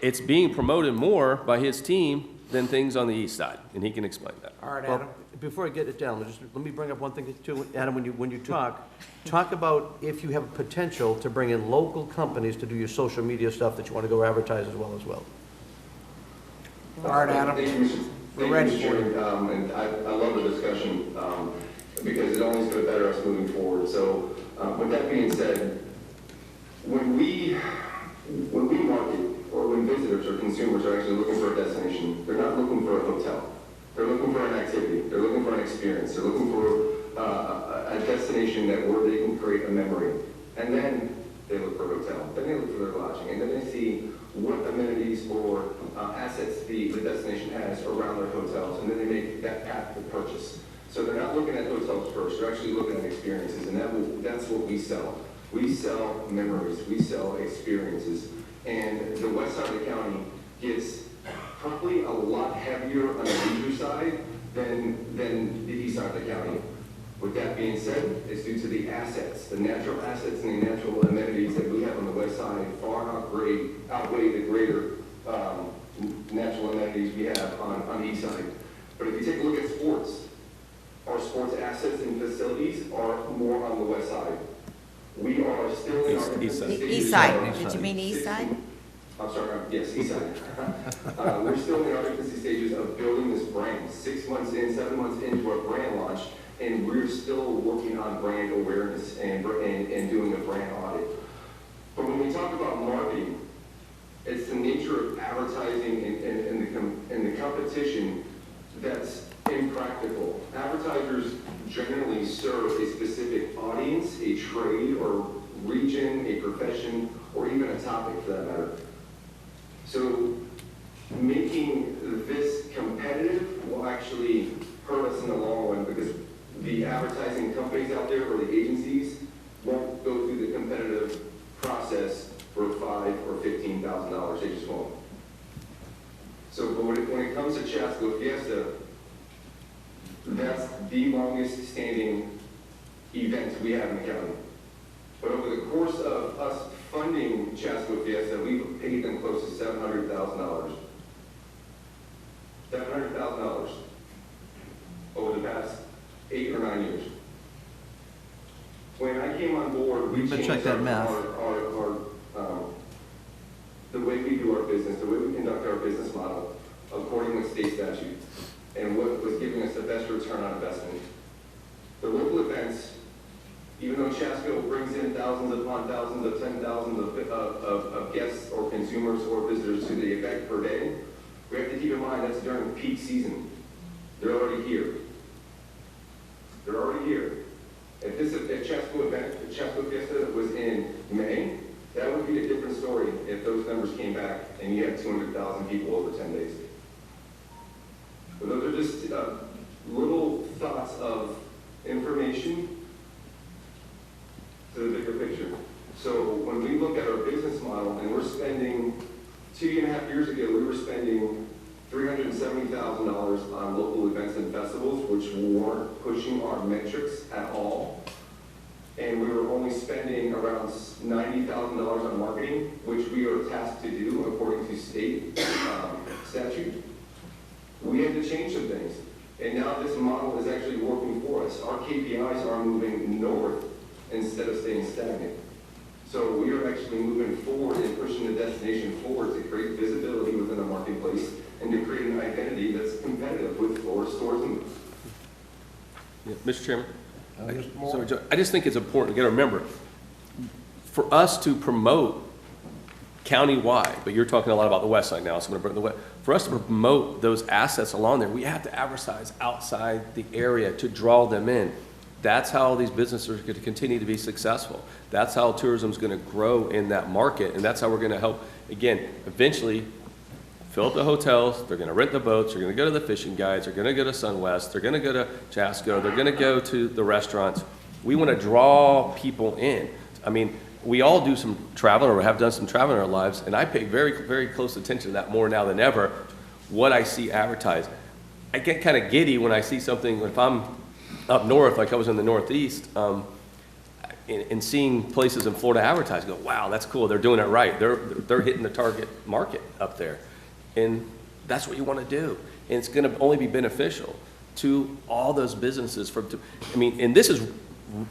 it's being promoted more by his team than things on the east side, and he can explain that. All right, Adam. Well, before I get it down, let me bring up one thing too, Adam, when you talk about if you have potential to bring in local companies to do your social media stuff that you want to go advertise as well. All right, Adam. We're ready for you. And I love the discussion because it only is going to better us moving forward. So with that being said, when we market, or when visitors or consumers are actually looking for a destination, they're not looking for a hotel. They're looking for an activity. They're looking for an experience. They're looking for a destination where they can create a memory. And then they look for a hotel. Then they look for their lodging. And then they see what amenities or assets the destination has around their hotels. And then they make that path to purchase. So they're not looking at hotels first. They're actually looking at experiences. And that's what we sell. We sell memories. We sell experiences. And the west side of the county gets probably a lot heavier on the leisure side than the east side of the county. With that being said, it's due to the assets, the natural assets and the natural amenities that we have on the west side far outweigh the greater natural amenities we have on the east side. But if you take a look at sports, our sports assets and facilities are more on the west side. We are still in our East side. East side, did you mean east side? I'm sorry, yes, east side. We're still in our infancy stages of building this brand. 6 months in, 7 months into our brand launch, and we're still working on brand awareness and doing a brand audit. But when we talk about marketing, it's the nature of advertising and the competition that's impractical. Advertisers generally serve a specific audience, a trade or region, a profession, or even a topic for that matter. So making this competitive will actually hurt us in the long run because the advertising companies out there or the agencies won't go through the competitive process for $5,000 or $15,000. They just won't. So but when it comes to Chasco Fiesta, that's the longest standing event we have in the county. But over the course of us funding Chasco Fiesta, we've paid them close to $700,000. $700,000 over the past 8 or 9 years. When I came on board, we changed the way we do our business, the way we conduct our business model according to state statute and what was giving us the best return on investment. The local events, even though Chasco brings in thousands upon thousands of 10,000s of guests or consumers or visitors to the event per day, we have to keep in mind that's during peak season. They're already here. They're already here. If Chasco event, if Chasco Fiesta was in May, that would be a different story if those numbers came back and you had 200,000 people over 10 days. But those are just little thoughts of information to the bigger picture. So when we look at our business model and we're spending, 2.5 years ago, we were spending $370,000 on local events and festivals, which weren't pushing our metrics at all. And we were only spending around $90,000 on marketing, which we are tasked to do according to state statute. We had to change some things. And now this model is actually working for us. Our KPIs are moving north instead of staying stagnant. So we are actually moving forward and pushing the destination forward to create visibility within the marketplace and to create an identity that's competitive with Florida stores. And Yeah, Mr. Chairman? Mr. Moore? Sorry, Joe. I just think it's important, you got to remember, for us to promote countywide, but you're talking a lot about the west side now, so I'm going to bring the west. For us to promote those assets along there, we have to advertise outside the area to draw them in. That's how these businesses are going to continue to be successful. That's how tourism is going to grow in that market, and that's how we're going to help, again, eventually fill up the hotels, they're going to rent the boats, they're going to go to the fishing guides, they're going to go to SunWest, they're going to go to Chasco, they're going to go to the restaurants. We want to draw people in. I mean, we all do some traveling or have done some traveling in our lives, and I pay very, very close attention to that more now than ever, what I see advertised. I get kind of giddy when I see something, if I'm up north, like I was in the Northeast, and seeing places in Florida advertise, go, wow, that's cool, they're doing it right. They're hitting the target market up there. And that's what you want to do. And it's going to only be beneficial to all those businesses. I mean, and this is,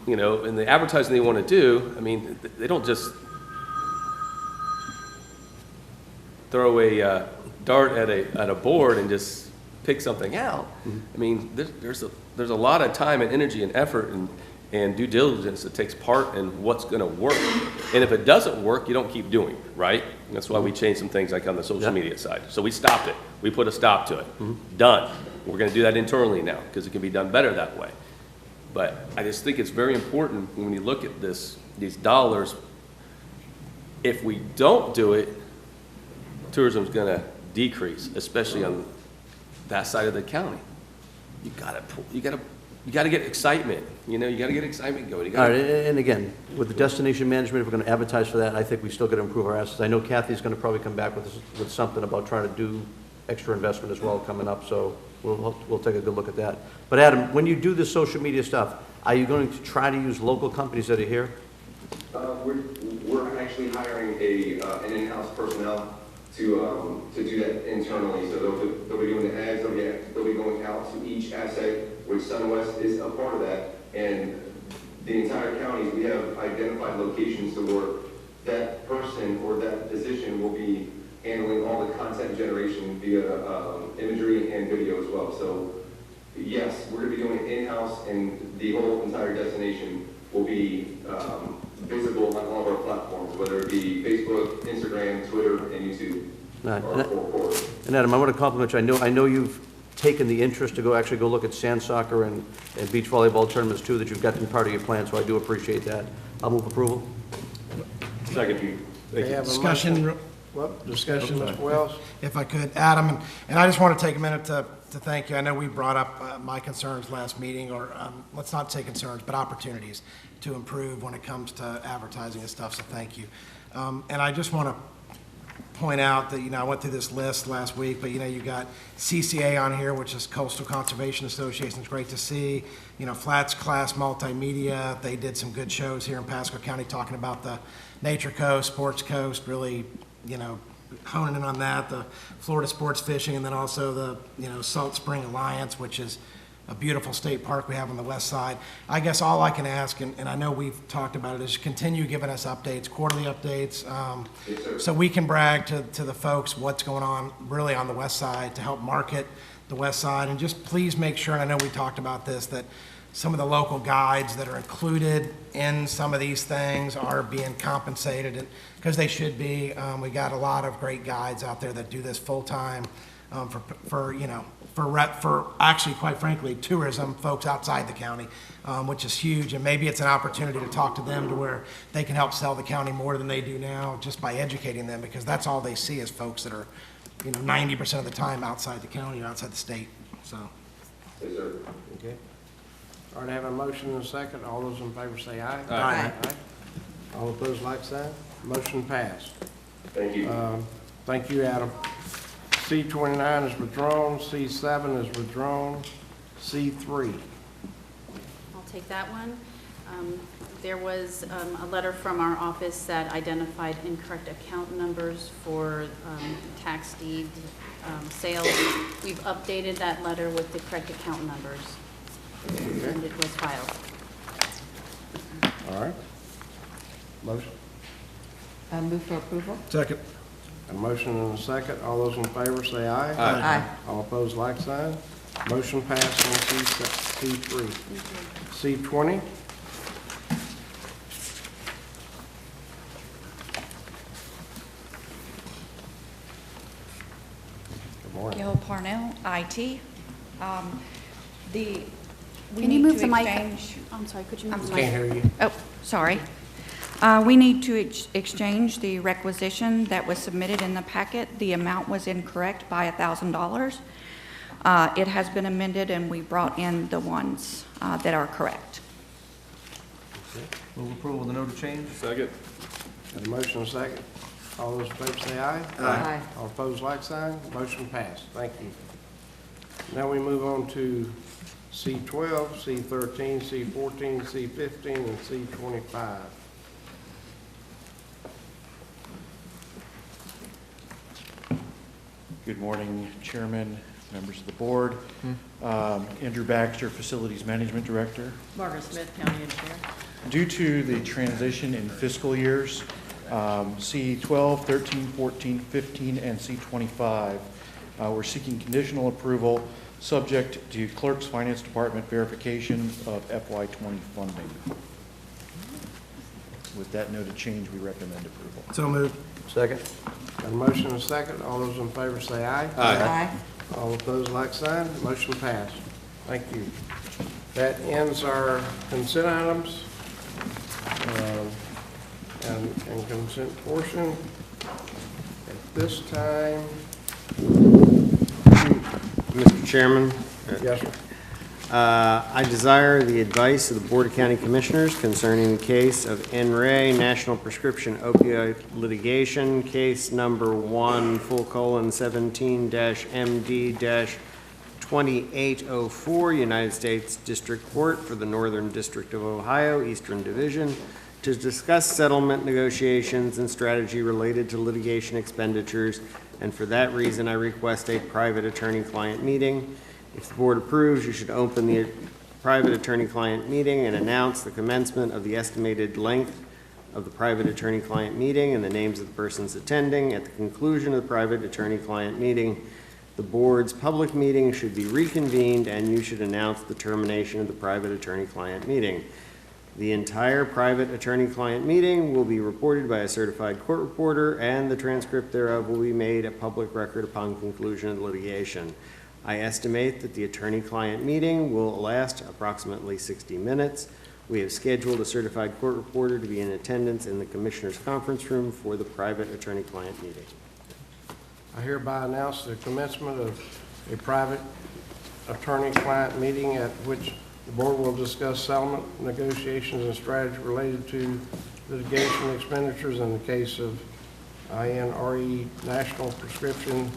you know, in the advertising they want to do, I mean, they don't just throw a dart at a board and just pick something out. I mean, there's a lot of time and energy and effort and due diligence that takes part in what's going to work. And if it doesn't work, you don't keep doing it, right? And that's why we changed some things like on the social media side. So we stopped it. We put a stop to it. Done. We're going to do that internally now because it can be done better that way. But I just think it's very important when you look at these dollars, if we don't do it, tourism's going to decrease, especially on that side of the county. You got to get excitement. You know, you got to get excitement going. All right, and again, with the destination management, if we're going to advertise for that, I think we still got to improve our assets. I know Kathy's going to probably come back with something about trying to do extra investment as well coming up, so we'll take a good look at that. But Adam, when you do this social media stuff, are you going to try to use local companies that are here? we're actually hiring an in-house personnel to do that internally. So they'll be doing the ads, they'll be going out to each asset, which SunWest is a part of that. And the entire county, we have identified locations to where that person or that position will be handling all the content generation via imagery and video as well. So yes, we're going to be doing it in-house, and the whole entire destination will be visible on all of our platforms, whether it be Facebook, Instagram, Twitter, and YouTube. And Adam, I want to compliment you. I know you've taken the interest to actually go look at sand soccer and beach volleyball tournaments too, that you've got them part of your plan, so I do appreciate that. I'll move approval. Second. Discussion, Mr. Wells? If I could, Adam, and I just want to take a minute to thank you. I know we brought up my concerns last meeting, or let's not say concerns, but opportunities to improve when it comes to advertising and stuff, so thank you. And I just want to point out that, I went through this list last week, but, you got CCA on here, which is Coastal Conservation Association. It's great to see. Flats Class Multimedia, they did some good shows here in Pasco County talking about the Nature Coast, Sports Coast, really, honing in on that, the Florida Sports Fishing, and then also the, Salt Spring Alliance, which is a beautiful state park we have on the west side. I guess all I can ask, and I know we've talked about it, is continue giving us updates, quarterly updates, so we can brag to the folks what's going on really on the west side to help market the west side. And just please make sure, and I know we talked about this, that some of the local guides that are included in some of these things are being compensated, and because they should be. We got a lot of great guides out there that do this full-time for actually, quite frankly, tourism folks outside the county, which is huge. And maybe it's an opportunity to talk to them to where they can help sell the county more than they do now just by educating them, because that's all they see is folks that are 90% of the time outside the county or outside the state. So. Yes, sir. Okay. All right, I have a motion and a second. All those in favor say aye. Aye. All opposed, like sign. Motion passed. Thank you. Thank you, Adam. C29 is withdrawn. C7 is withdrawn. C3. I'll take that one. There was a letter from our office that identified incorrect account numbers for tax deed sales. We've updated that letter with the correct account numbers, and it was filed. All right. Motion. Move for approval? Second. A motion and a second. All those in favor say aye. Aye. All opposed, like sign. Motion passed on C3. C20. Good morning. Gail Parnell, IT. We Can you need move to the mic? exchange- I'm sorry, could you move I'm the mic? Can't hear you. Oh, sorry. We need to exchange the requisition that was submitted in the packet. The amount was incorrect by $1,000. It has been amended, and we brought in the ones that are correct. Move approval with a note of change. Second. Got a motion and a second. All those in favor say aye. Aye. All opposed, like sign. Motion passed. Thank you. Now we move on to C12, C13, C14, C15, and C25. Good morning, Chairman, members of the board. Andrew Baxter, Facilities Management Director. Margaret Smith, County Engineer. Due to the transition in fiscal years, C12, 13, 14, 15, and C25, we're seeking conditional approval subject to Clerk's Finance Department verification of FY20 funding. With that noted change, we recommend approval. So moved. Second? Got a motion and a second. All those in favor say aye. Aye. All opposed, like sign. Motion passed. Thank you. That ends our consent items and consent portion. At this time, Mr. Chairman, yes, sir. I desire the advice of the Board of County Commissioners concerning the case of NRA National Prescription Opioid Litigation, case number 1:17-MD-2804, United States District Court for the Northern District of Ohio, Eastern Division, to discuss settlement negotiations and strategy related to litigation expenditures, and for that reason, I request a private attorney-client meeting. If the board approves, you should open the private attorney-client meeting and announce the commencement of the estimated length of the private attorney-client meeting and the names of the persons attending. At the conclusion of the private attorney-client meeting, the board's public meeting should be reconvened, and you should announce the termination of the private attorney-client meeting. The entire private attorney-client meeting will be reported by a certified court reporter, and the transcript thereof will be made a public record upon conclusion of the litigation. I estimate that the attorney-client meeting will last approximately 60 minutes. We have scheduled a certified court reporter to be in attendance in the Commissioner's Conference Room for the private attorney-client meeting. I hereby announce the commencement of a private attorney-client meeting at which the board will discuss settlement negotiations and strategy related to litigation expenditures in the case of INRE National Prescription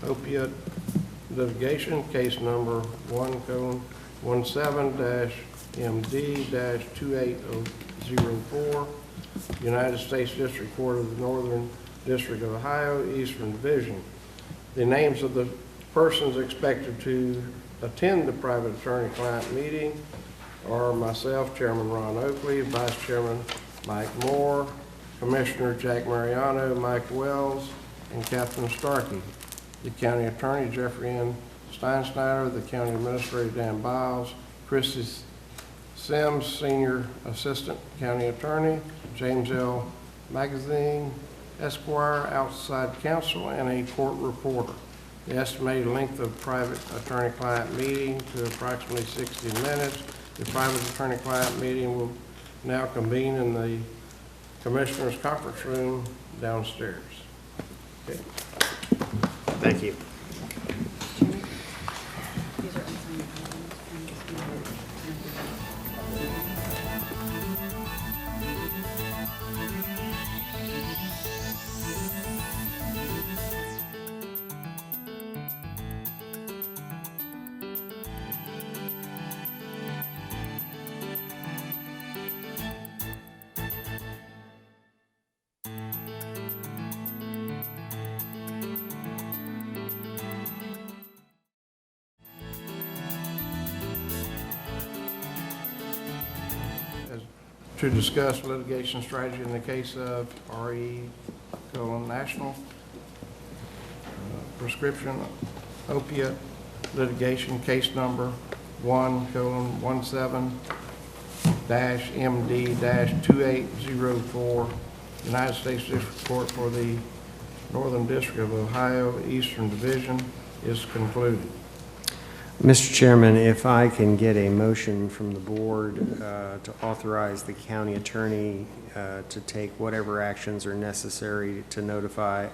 Opiate Litigation, case number 1:17-MD-2804, United States District Court of the Northern District of Ohio, Eastern Division. The names of the persons expected to attend the private attorney-client meeting are myself, Chairman Ron Oakley, Vice Chairman Mike Moore, Commissioner Jack Mariano, Mike Wells, and Catherine Starkey. The County Attorney, Jeffrey N. Steinschneider, the County Administrator, Dan Biles, Christy Sims, Senior Assistant County Attorney, James L. Magazine, Esquire, outside counsel, and a court reporter. The estimated length of private attorney-client meeting to approximately 60 minutes. The private attorney-client meeting will now convene in the Commissioner's Conference Room downstairs. Okay. Thank you. To discuss litigation strategy in the case of RE National prescription opiate litigation, case number 1:17-MD-2804, United States District Court for the Northern District of Ohio, Eastern Division, is concluded. Mr. Chairman, if I can get a motion from the board to authorize the county attorney to take whatever actions are necessary to notify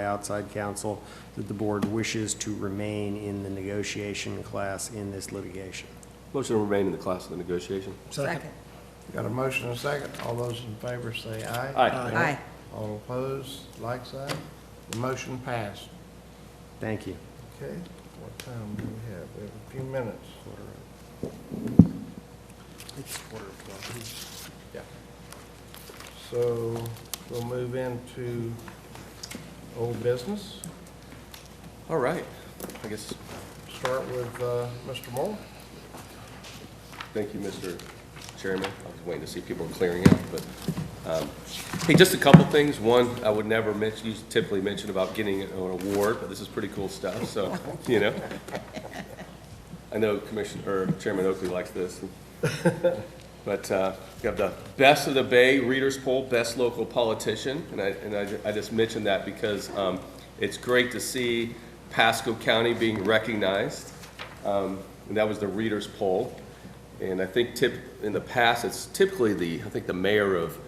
outside counsel that the board wishes to remain in the negotiation class in this litigation. Motion to remain in the class of the negotiation. Second. Got a motion and a second. All those in favor say aye. Aye. Aye. All opposed, like sign. The motion passed. Thank you. Okay, what time do we have? We have a few minutes. It's 11:15. Yeah. So we'll move into old business. All right. I guess. Start with Mr. Moore. Thank you, Mr. Chairman. I was waiting to see people clearing out, but hey, just a couple things. One, I would never typically mention about getting an award, but this is pretty cool stuff. So, you know, I know Chairman Oakley likes this. But we have the Best of the Bay Readers Poll, Best Local Politician, and I just mentioned that because it's great to see Pasco County being recognized, and that was the Readers Poll. And I think in the past, it's typically the mayor of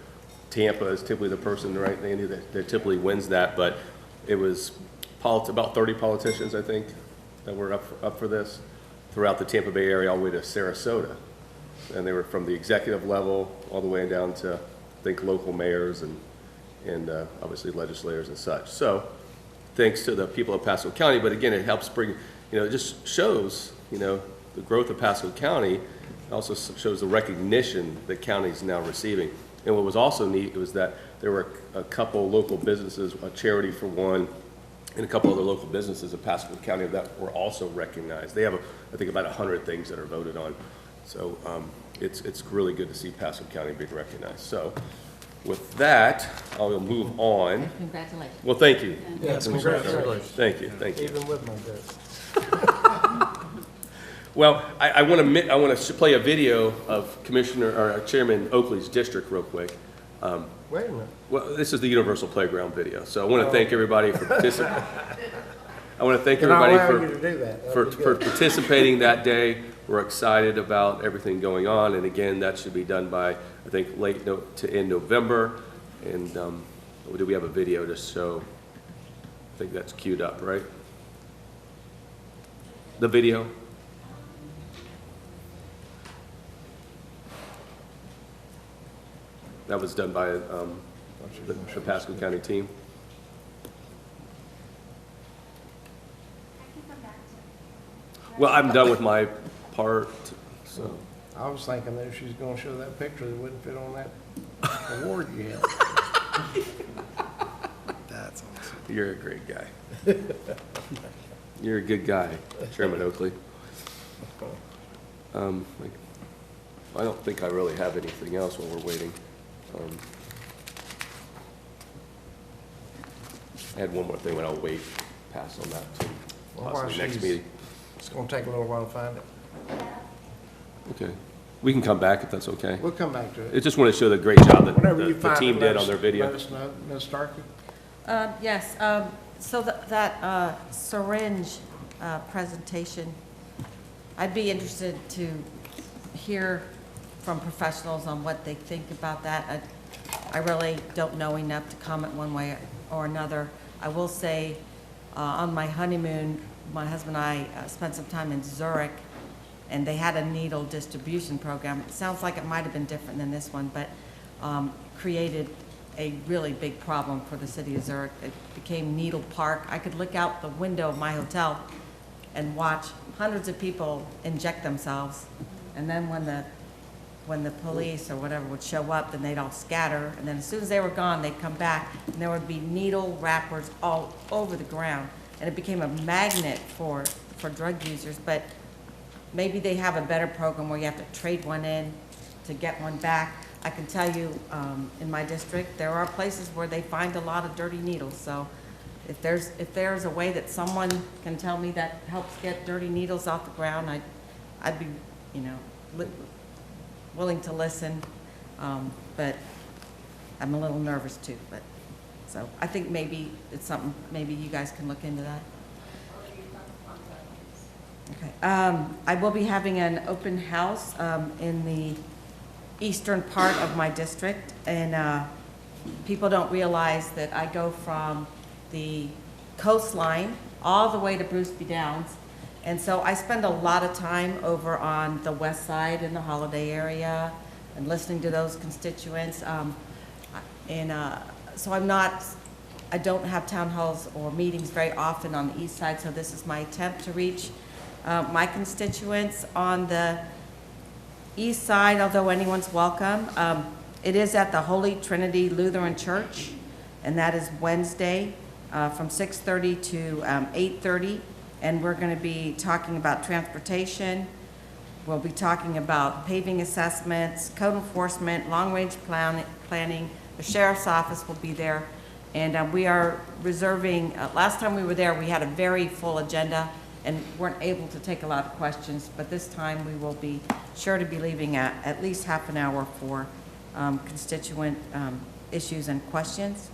Tampa is typically the person, right, Andy, that typically wins that. But it was about 30 politicians, I think, that were up for this throughout the Tampa Bay area all the way to Sarasota. And they were from the executive level all the way down to, I think, local mayors and obviously legislators and such. So thanks to the people of Pasco County. But again, it helps bring, it just shows, the growth of Pasco County. It also shows the recognition that county is now receiving. And what was also neat was that there were a couple local businesses, a charity for one, and a couple other local businesses in Pasco County that were also recognized. They have, I think, about 100 things that are voted on. So it's really good to see Pasco County being recognized. So with that, I will move on. Congratulations. Well, thank you. Yes, congratulations. Thank you. Even with my bit. Well, I want to play a video of Chairman Oakley's district real quick. Wait a minute. Well, this is the Universal Playground video, so I want to thank everybody for participating. I want to thank everybody for participating that day. We're excited about everything going on, and again, that should be done by, I think, late to end November. And do we have a video to show? I think that's queued up, right? The video. That was done by the Pasco County team. Well, I'm done with my part, so. I was thinking that if she's going to show that picture, it wouldn't fit on that award you had. That's awesome. You're a great guy. You're a good guy, Chairman Oakley. I don't think I really have anything else while we're waiting. I had one more thing, but I'll wait, pass on that to possibly next meeting. It's going to take a little while to find it. Okay. We can come back if that's okay. We'll come back to it. I just want to show the great job that Whenever you the find team it, did let on their us- video. Let us know, Ms. Starkey. Yes, so that syringe presentation, I'd be interested to hear from professionals on what they think about that. I really don't know enough to comment one way or another. I will say, on my honeymoon, my husband and I spent some time in Zurich, and they had a needle distribution program. It sounds like it might have been different than this one, but created a really big problem for the city of Zurich. It became Needle Park. I could look out the window of my hotel and watch hundreds of people inject themselves, and then when the police or whatever would show up, then they'd all scatter, and then as soon as they were gone, they'd come back, and there would be needle wrappers all over the ground, and it became a magnet for drug users. But maybe they have a better program where you have to trade one in to get one back. I can tell you, in my district, there are places where they find a lot of dirty needles. So if there's a way that someone can tell me that helps get dirty needles off the ground, I'd be, willing to listen. But I'm a little nervous too. But so I think maybe it's something. Maybe you guys can look into that. Okay. I will be having an open house in the eastern part of my district, and people don't realize that I go from the coastline all the way to Bruceby Downs, and so I spend a lot of time over on the west side in the Holiday area and listening to those constituents, so I don't have town halls or meetings very often on the east side, so this is my attempt to reach my constituents on the east side, although anyone's welcome. It is at the Holy Trinity Lutheran Church, and that is Wednesday from 6:30 to 8:30, and we're going to be talking about transportation. We'll be talking about paving assessments, code enforcement, long-range planning. The sheriff's office will be there, and we are reserving, last time we were there, we had a very full agenda and weren't able to take a lot of questions, but this time we will be sure to be leaving at least half an hour for constituent issues and questions.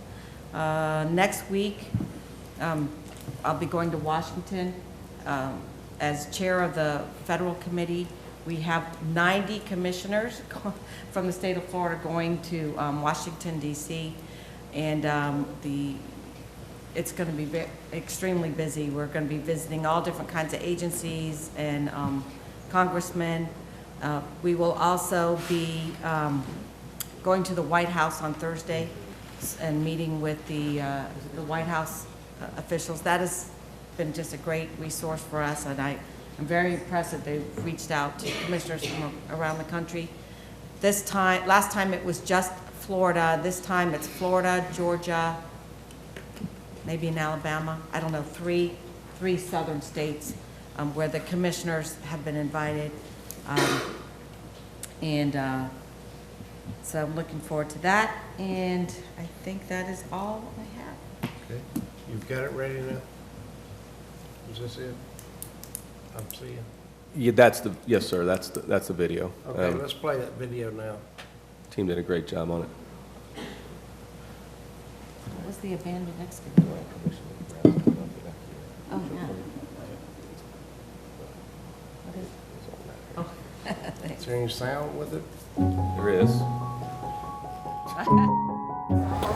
Next week, I'll be going to Washington as chair of the federal committee. We have 90 commissioners from the state of Florida going to Washington, D.C., and it's going to be extremely busy. We're going to be visiting all different kinds of agencies and congressmen. We will also be going to the White House on Thursday and meeting with the White House officials. That has been just a great resource for us, and I'm very impressed that they've reached out to commissioners from around the country. Last time it was just Florida. This time it's Florida, Georgia, maybe in Alabama. I don't know, three southern states where the commissioners have been invited. So I'm looking forward to that, and I think that is all I have. Okay, you've got it ready now? Is this it? I'm seeing. Yeah, yes, sir, that's the video. Okay, let's play that video now. Team did a great job on it. What was the abandoned excavator? Oh, yeah. What is it? Oh, thanks. Is there any sound with it? There is.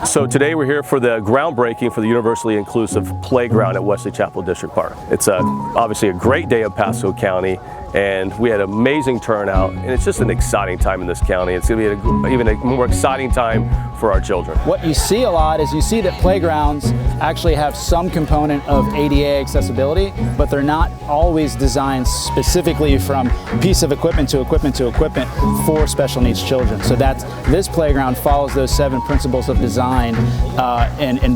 So today we're here for the groundbreaking for the universally inclusive playground at Wesley Chapel District Park. It's obviously a great day of Pasco County, and we had amazing turnout, and it's just an exciting time in this county. It's going to be even a more exciting time for our children. What you see a lot is you see that playgrounds actually have some component of ADA accessibility, but they're not always designed specifically from piece of equipment to equipment to equipment for special needs children. So this playground follows those 7 principles of design, and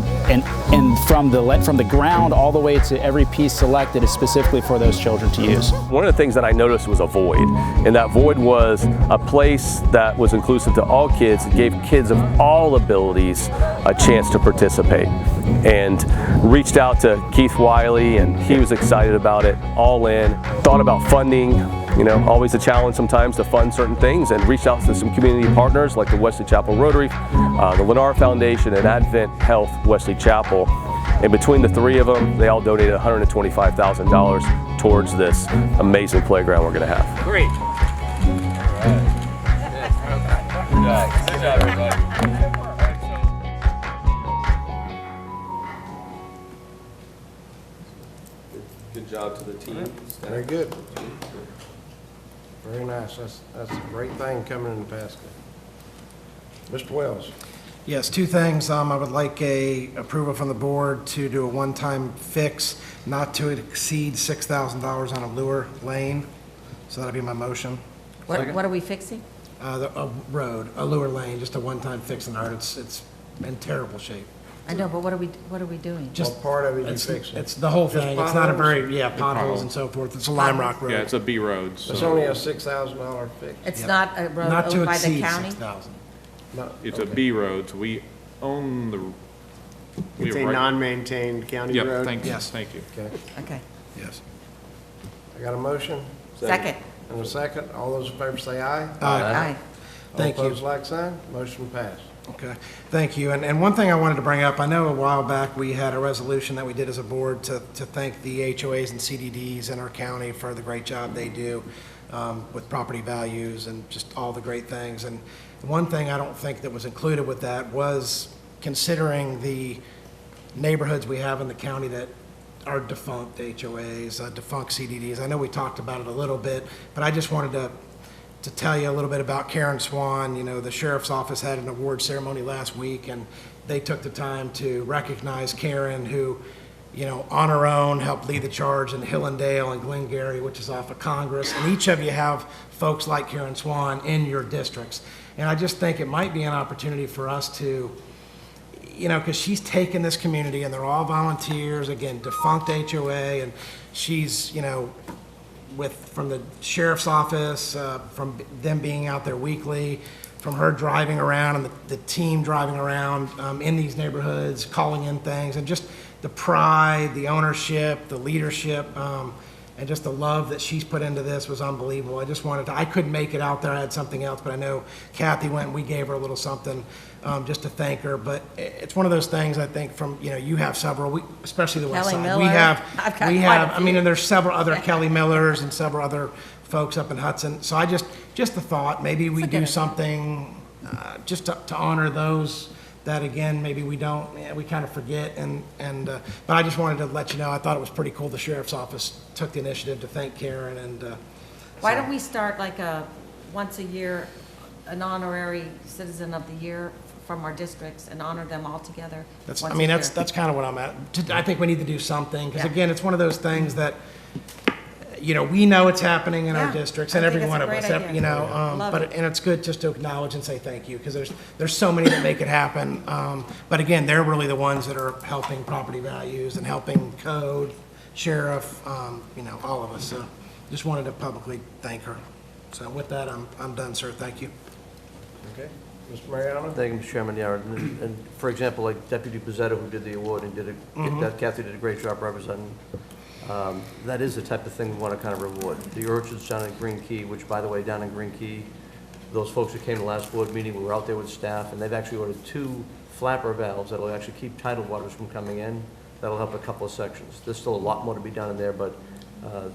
from the ground all the way to every piece selected is specifically for those children to use. One of the things that I noticed was a void, and that void was a place that was inclusive to all kids, and gave kids of all abilities a chance to participate. And reached out to Keith Wiley, and he was excited about it, all in. Thought about funding, you know, always a challenge sometimes to fund certain things, and reached out to some community partners like the Wesley Chapel Rotary, the Lennar Foundation, and Advent Health Wesley Chapel. And between the 3 of them, they all donated $125,000 towards this amazing playground we're going to have. Great. Good job, everybody. Good job to the team. Very good. Very nice. That's a great thing coming in Pasco. Mr. Wells. Yes, 2 things. I would like a approval from the board to do a one-time fix, not to exceed $6,000 on a Lure Lane. So that'll be my motion. What are we fixing? A road, a Lure Lane, just a one-time fix in the road. It's in terrible shape. I know, but what are we doing? Just part of it you it's, fix it. it's the whole Just thing. It's not a potholes? very, potholes and so forth. It's a lime rock road. Yeah, it's a B road. It's only a $6,000 fix. It's not a road Not to owned by the exceed county? 6,000. No, It's a B road, so we own the. we It's a have right- non-maintained county Yep, road? thank you, Yes. thank you. Okay. Okay. Yes. I got a motion? Second. And a second. All those in favor say aye. Aye. Thank you. All opposed, like sign. Motion passed. Okay, thank you. And one thing I wanted to bring up, I know a while back we had a resolution that we did as a board to thank the HOAs and CDDs in our county for the great job they do with property values and just all the great things. And one thing I don't think that was included with that was considering the neighborhoods we have in the county that are defunct HOAs, defunct CDDs. I know we talked about it a little bit, but I just wanted to tell you a little bit about Karen Swan. You know, the sheriff's office had an award ceremony last week, and they took the time to recognize Karen, who, you know, on her own helped lead the charge in Hillendale and Glengarry, which is off of Congress. And each of you have folks like Karen Swan in your districts. And I just think it might be an opportunity for us to, you know, because she's taken this community, and they're all volunteers, again, defunct HOA, and she's, you know, from the sheriff's office, from them being out there weekly, from her driving around and the team driving around in these neighborhoods, calling in things, and just the pride, the ownership, the leadership, and just the love that she's put into this was unbelievable. I just I couldn't make it out there. I had something else, but I know Kathy went and we gave her a little something just to thank her. But it's one of those things, I think, from, you know, you have several, especially the West Kelly Side. Miller. We have, I've got quite a I mean, few. and there's several other Kelly Millers and several other folks up in Hudson. So I just the thought, maybe we do something just to honor those that, again, maybe we don't, we kind of forget. But I just wanted to let you know, I thought it was pretty cool the sheriff's office took the initiative to thank Karen. And Why don't we start like once a year, an honorary citizen of the year from our districts and honor them all together? That's, once I mean, a that's year? kind of what I'm at. I think we need to do something, because Yeah. again, it's one of those things that, you know, we know it's happening in our Yeah, districts, I and think every it's one a of us, great idea. you know, Love but, it. and it's good just to acknowledge and say thank you, because there's so many that make it happen. But again, they're really the ones that are helping property values and helping code, sheriff, you know, all of us. So just wanted to publicly thank her. So with that, I'm done, sir. Thank you. Okay. Mr. Mariano? Thank you, Mr. Chairman. Yeah, and for example, like Deputy Pizzetta, who did the award and that Kathy did a great job representing. That is the type of thing we want to kind of reward. The orchards down in Green Key, which, by the way, down in Green Key, those folks who came to the last board meeting, we were out there with staff, and they've actually ordered 2 flapper valves that'll actually keep tidal waters from coming in. That'll help a couple of sections. There's still a lot more to be done in there, but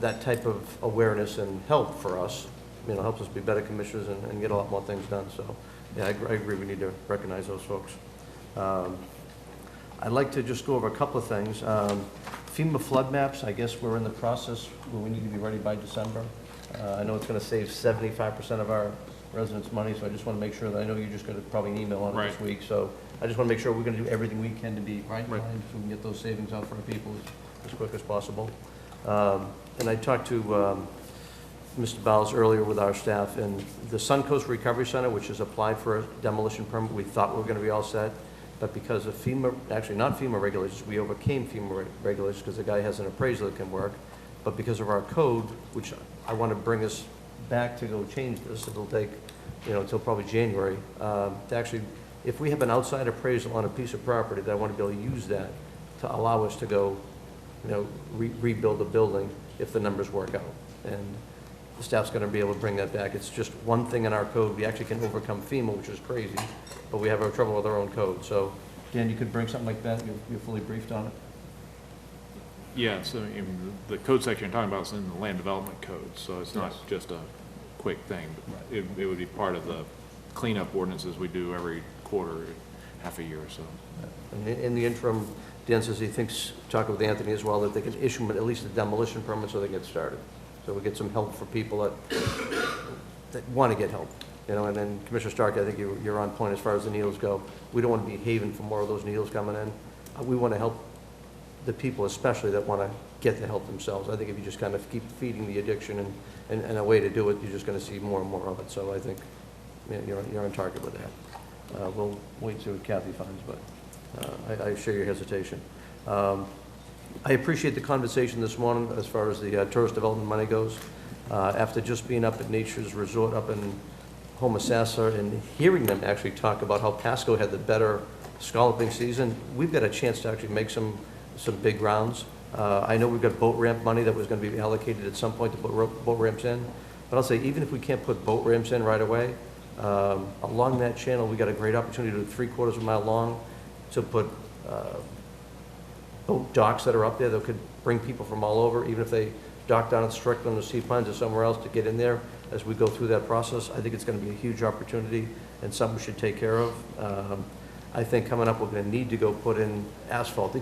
that type of awareness and help for us, you know, helps us be better commissioners and get a lot more things done. So, yeah, I agree. We need to recognize those folks. I'd like to just go over a couple of things. FEMA flood maps, I guess we're in the process where we need to be ready by December. I know it's going to save 75% of our residents' money, so I just want to make sure that, I know you're just going to probably email on it this Right. week, so I just want to make sure we're going to do everything we can to be right in line so we can get those savings out for our people as quick as possible. And I talked to Mr. Bowles earlier with our staff, and the Suncoast Recovery Center, which has applied for a demolition permit, we thought we were going to be all set, but because of FEMA, actually not FEMA regulations, we overcame FEMA regulations because the guy has an appraisal that can work, but because of our code, which I want to bring us back to go change this, it'll take, until probably January, to actually, if we have an outside appraisal on a piece of property, that I want to be able to use that to allow us to go, rebuild the building if the numbers work out. And the staff's going to be able to bring that back. It's just one thing in our code. We actually can overcome FEMA, which is crazy, but we have our trouble with our own code. So, Dan, you could bring something like that? You're fully briefed on it? Yeah, so the code section you're talking about is in the land development code, so it's not just a quick thing. But it would be part of the cleanup ordinances we do every quarter, half a year or so. And in the interim, Dan says he thinks, talking with Anthony as well, that they can issue at least a demolition permit so they can get started. So we get some help for people that want to get help. And then Commissioner Stark, I think you're on point as far as the needles go. We don't want to be a haven for more of those needles coming in. We want to help the people especially that want to get the help themselves. I think if you just kind of keep feeding the addiction and a way to do it, you're just going to see more and more of it. So I think you're on target with that. We'll wait to see what Kathy finds, but I share your hesitation. I appreciate the conversation this morning as far as the tourist development money goes. After just being up at Nature's Resort up in Homosassa and hearing them actually talk about how Pasco had the better scalloping season, we've got a chance to actually make some big rounds. I know we've got boat ramp money that was going to be allocated at some point to put boat ramps in, but I'll say even if we can't put boat ramps in right away, along that channel we got a great opportunity to do 3/4 of a mile long to put boat docks that are up there that could bring people from all over, even if they dock down at Strickland or Seapines or somewhere else, to get in there as we go through that process. I think it's going to be a huge opportunity and something we should take care of. I think coming up we're going to need to go put in asphalt.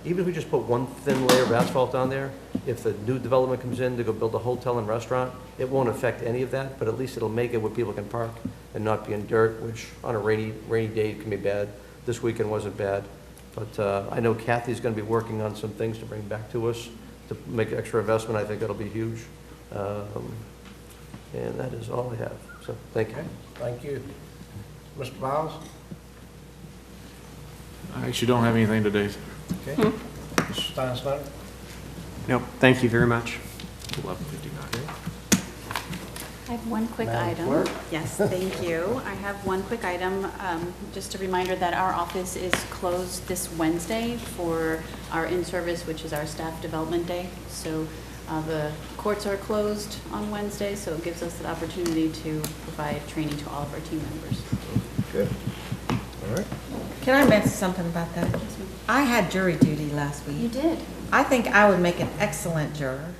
Even if we just put one thin layer of asphalt on there, if the new development comes in to go build a hotel and restaurant, it won't affect any of that, but at least it'll make it where people can park and not be in dirt, which on a rainy day can be bad. This weekend wasn't bad. But I know Kathy's going to be working on some things to bring back to us to make extra investment. I think that'll be huge. And that is all I have. So thank you. Okay, thank you. Mr. Biles? I actually don't have anything today. Okay. Mr. Steinschneider? Nope, thank you very much. 11:59. I have one quick item. Clerk? Yes, thank you. I have one quick item. Just a reminder that our office is closed this Wednesday for our in-service, which is our staff development day. So the courts are closed on Wednesday, so it gives us the opportunity to provide training to all of our team members. Good. All right. Can I mention something about that? I had jury duty last week. You did. I think I would make an excellent juror.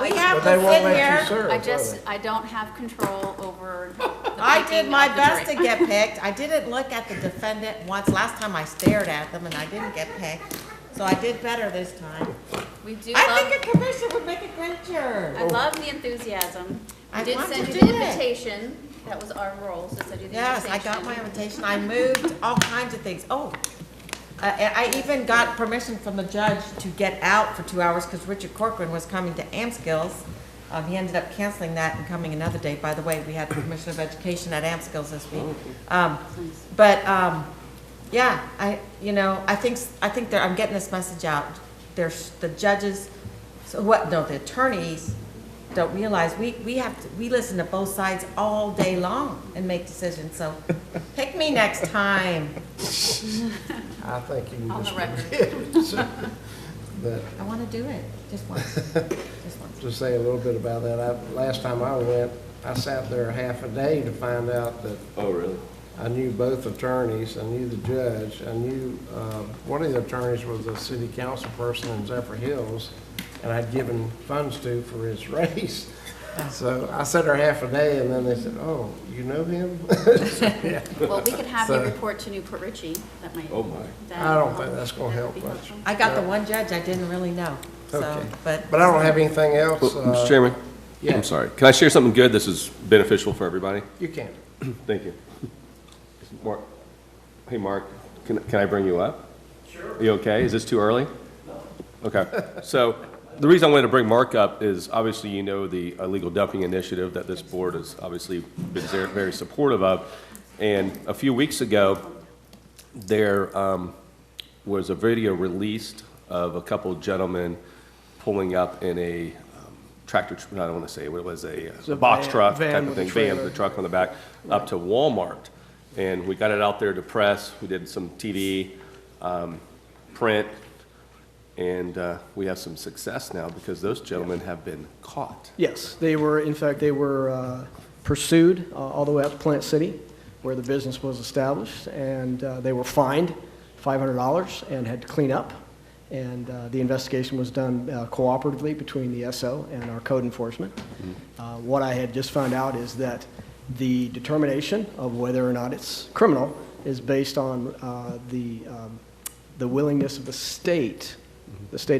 We have But they to won't sit let you here. serve. I don't have control over the I did picking my of the best jury. to get picked. I didn't look at the defendant once. Last time I stared at them and I didn't get picked. So I did better this time. We do I love, think a commission would make a great juror. I love the enthusiation. I I did want send to you do the it. invitation. That was our role, so send you the Yes, invitation. I got my invitation. I moved all kinds of things. Oh, I even got permission from the judge to get out for 2 hours because Richard Corcoran was coming to Amskills. He ended up canceling that and coming another day. By the way, we had the Commissioner of Education at Amskills this week. Yeah, I think I'm getting this message out. There's the judges, the attorneys don't realize we listen to both sides all day long and make decisions. So pick me next time. I think you can On the just record. forget it. But I want to do it just once. Just once. to say a little bit about that, last time I went, I sat there half a day to find out that Oh, really? I knew both attorneys, I knew the judge, I knew, one of the attorneys was a city council person in Zephyr Hills, and I'd given funds to for his race. So I sat there half a day, and then they said, "Oh, you know him?" Yeah. Well, we could have you So- report to Newport Richie. That might. Oh, my. that- I don't think that's gonna help be much. helpful. I got the one judge I didn't really know. So, Okay. but. But I don't have anything else. Well, Mr. Chairman? yeah. I'm sorry. Can I share something good? This is beneficial for everybody. You can. Thank you. Mark, hey, Mark, can I bring you up? Sure. Are you okay? Is this too early? No. Okay. So the reason I wanted to bring Mark up is obviously you know the illegal dumping initiative that this board has obviously been very supportive of. And a few weeks ago, there was a video released of a couple gentlemen pulling up in a tractor, I don't want to say, what it was, a box truck type of thing, van with a truck on the back, up to Walmart. And we got it out there to press. We did some TV, print, and we have some success now because those gentlemen have been caught. Yes, they were, in fact, they were pursued all the way up to Plant City, where the business was established, and they were fined $500 and had to clean up. And the investigation was done cooperatively between the SO and our code enforcement. What I had just found out is that the determination of whether or not it's criminal is based on the willingness of the state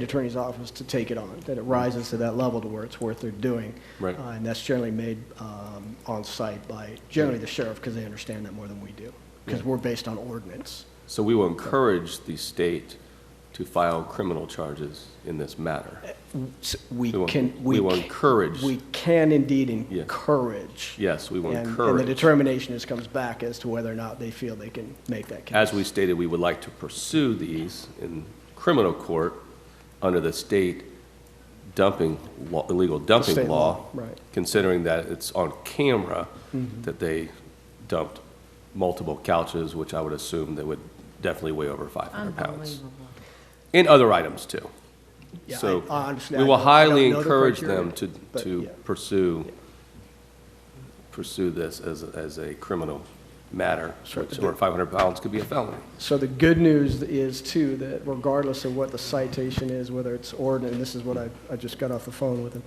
attorney's office to take it on, that it rises to that level to where it's worth their doing. Right. And that's generally made on site by generally the sheriff, because they understand that more than we do, because we're based on ordinance. So we will encourage the state to file criminal charges in this matter. We will encourage. We can indeed encourage. Yes, we will And encourage. the determination comes back as to whether or not they feel they can make that case. As we stated, we would like to pursue these in criminal court under the state dumping law, illegal dumping State law, right. considering that it's on camera that they dumped multiple couches, which I would assume they would definitely weigh over 500 pounds. And other items too. Yeah, So I honestly, we I will don't highly know the encourage criteria, them to but yeah. pursue this as a criminal matter, Sure. or 500 pounds could be a felony. So the good news is too, that regardless of what the citation is, whether it's ordinance, and this is what I just got off the phone with him,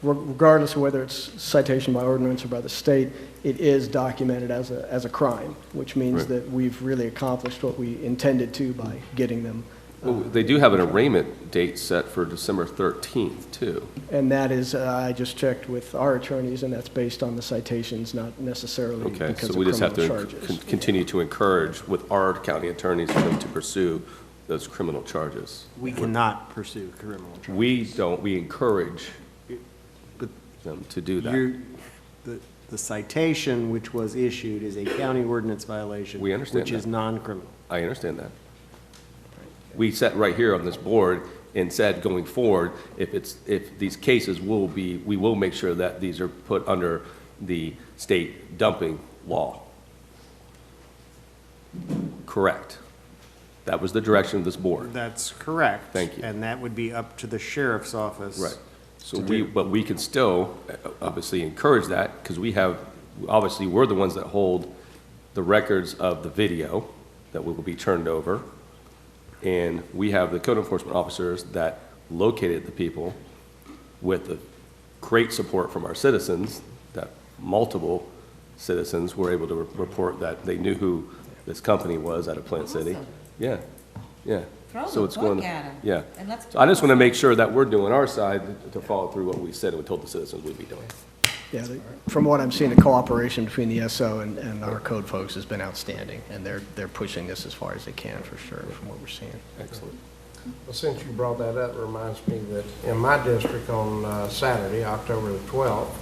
regardless of whether it's citation by ordinance or by the state, it is documented as a crime, which means Right. that we've really accomplished what we intended to by getting them. Well, they do have an arraignment date set for December 13th, too. And that is, I just checked with our attorneys, and that's based on the citations, not necessarily Okay, because so of we just have criminal to charges. continue to encourage with our county attorneys for them to pursue those criminal charges. We cannot pursue criminal charges. We encourage them to do that. The citation which was issued is a county ordinance violation. We understand which is that. non-criminal. I understand that. We sat right here on this board and said, going forward, if these cases we will make sure that these are put under the state dumping law. Correct. That was the direction of this board. That's correct. Thank you. And that would be up to the sheriff's office. Right. So but we can still obviously encourage that, because obviously we're the ones that hold the records of the video that will be turned over. And we have the code enforcement officers that located the people with the great support from our citizens, that multiple citizens were able to report that they knew who this company was out of Plant City. Awesome. Yeah, yeah. Throw So the it's book going. at 'em, Yeah. and let's So I just talk. want to make sure that we're doing our side to follow through what we said and we told the citizens we'd be doing. Yeah, from what I'm seeing, the cooperation between the SO and our code folks has been outstanding, and they're pushing this as far as they can, for sure, from what we're seeing. Excellent. Well, since you brought that up, it reminds me that in my district on Saturday, October the 12th,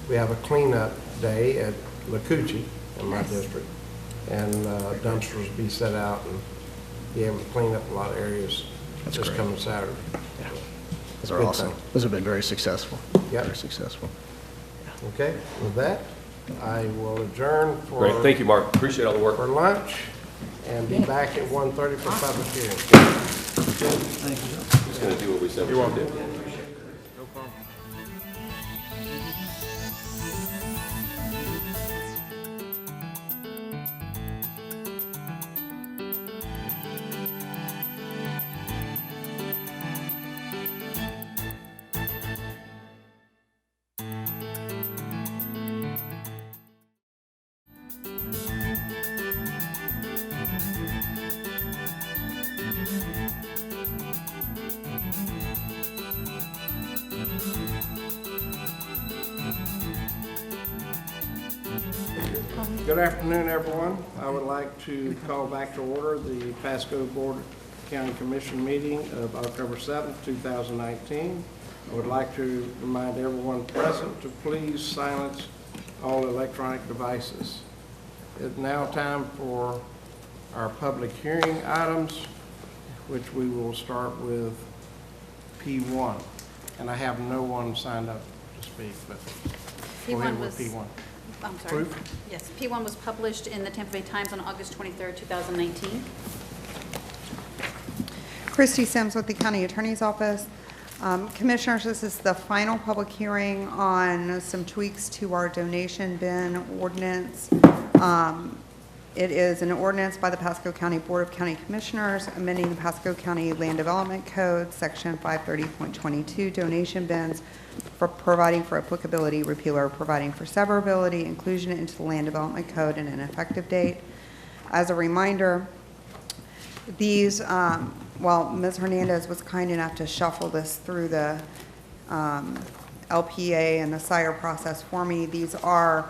we have a cleanup day at Lacoochee in my district. And dumpsters will be set out and be able to clean up a lot of areas That's this great. coming Saturday. Yeah. Those are Good awesome. thing. Those have been very successful. Yep. Very successful. Okay, with that, I will adjourn for. Great. Thank you, Mark. Appreciate all the work. For lunch, and be back at 1:30 for public hearing. Thank you. Just going to do what we said we were going to do. Good afternoon, everyone. I would like to call back to order the Pasco Board County Commission meeting of October 7th, 2019. I would like to remind everyone present to please silence all electronic devices. It's now time for our public hearing items, which we will start with P1. And I have no one signed up to speak, but go ahead with P1. I'm sorry. Proof? Yes, P1 was published in the Tampa Bay Times on August 23rd, 2019. Christy Sims with the County Attorney's Office. Commissioners, this is the final public hearing on some tweaks to our donation bin ordinance. It is an ordinance by the Pasco County Board of County Commissioners amending the Pasco County Land Development Code, Section 530.22, donation bins, for providing for applicability, repeal, or providing for severability, inclusion into the Land Development Code, and an effective date. As a reminder, these, well, Ms. Hernandez was kind enough to shuffle this through the LPA and the SIRE process for me. These are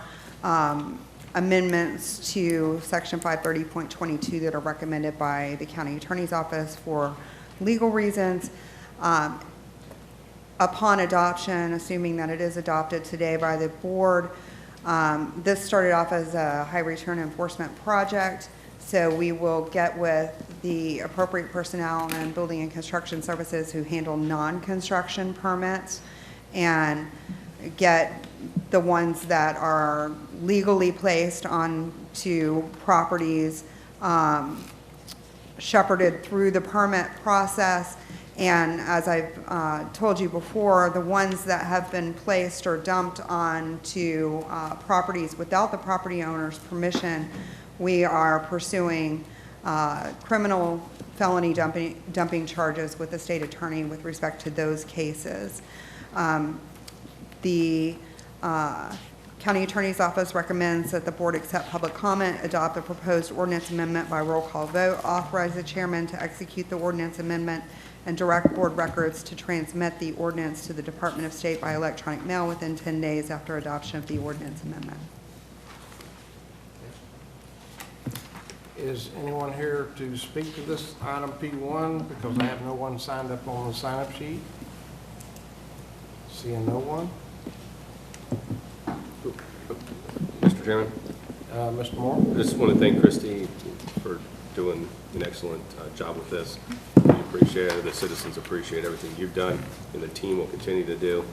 amendments to Section 530.22 that are recommended by the County Attorney's Office for legal reasons. Upon adoption, assuming that it is adopted today by the board, this started off as a high return enforcement project. So we will get with the appropriate personnel and building and construction services who handle non-construction permits and get the ones that are legally placed onto properties shepherded through the permit process. And as I've told you before, the ones that have been placed or dumped onto properties without the property owner's permission, we are pursuing criminal felony dumping charges with the state attorney with respect to those cases. The County Attorney's Office recommends that the board accept public comment, adopt the proposed ordinance amendment by roll call vote, authorize the chairman to execute the ordinance amendment, and direct board records to transmit the ordinance to the Department of State by electronic mail within 10 days after adoption of the ordinance amendment. Is anyone here to speak to this item P1? Because I have no one signed up on the sign-up sheet. Seeing no one. Mr. Chairman? Mr. Moore? I just want to thank Christy for doing an excellent job with this. We appreciate it. The citizens appreciate everything you've done, and the team will continue to do.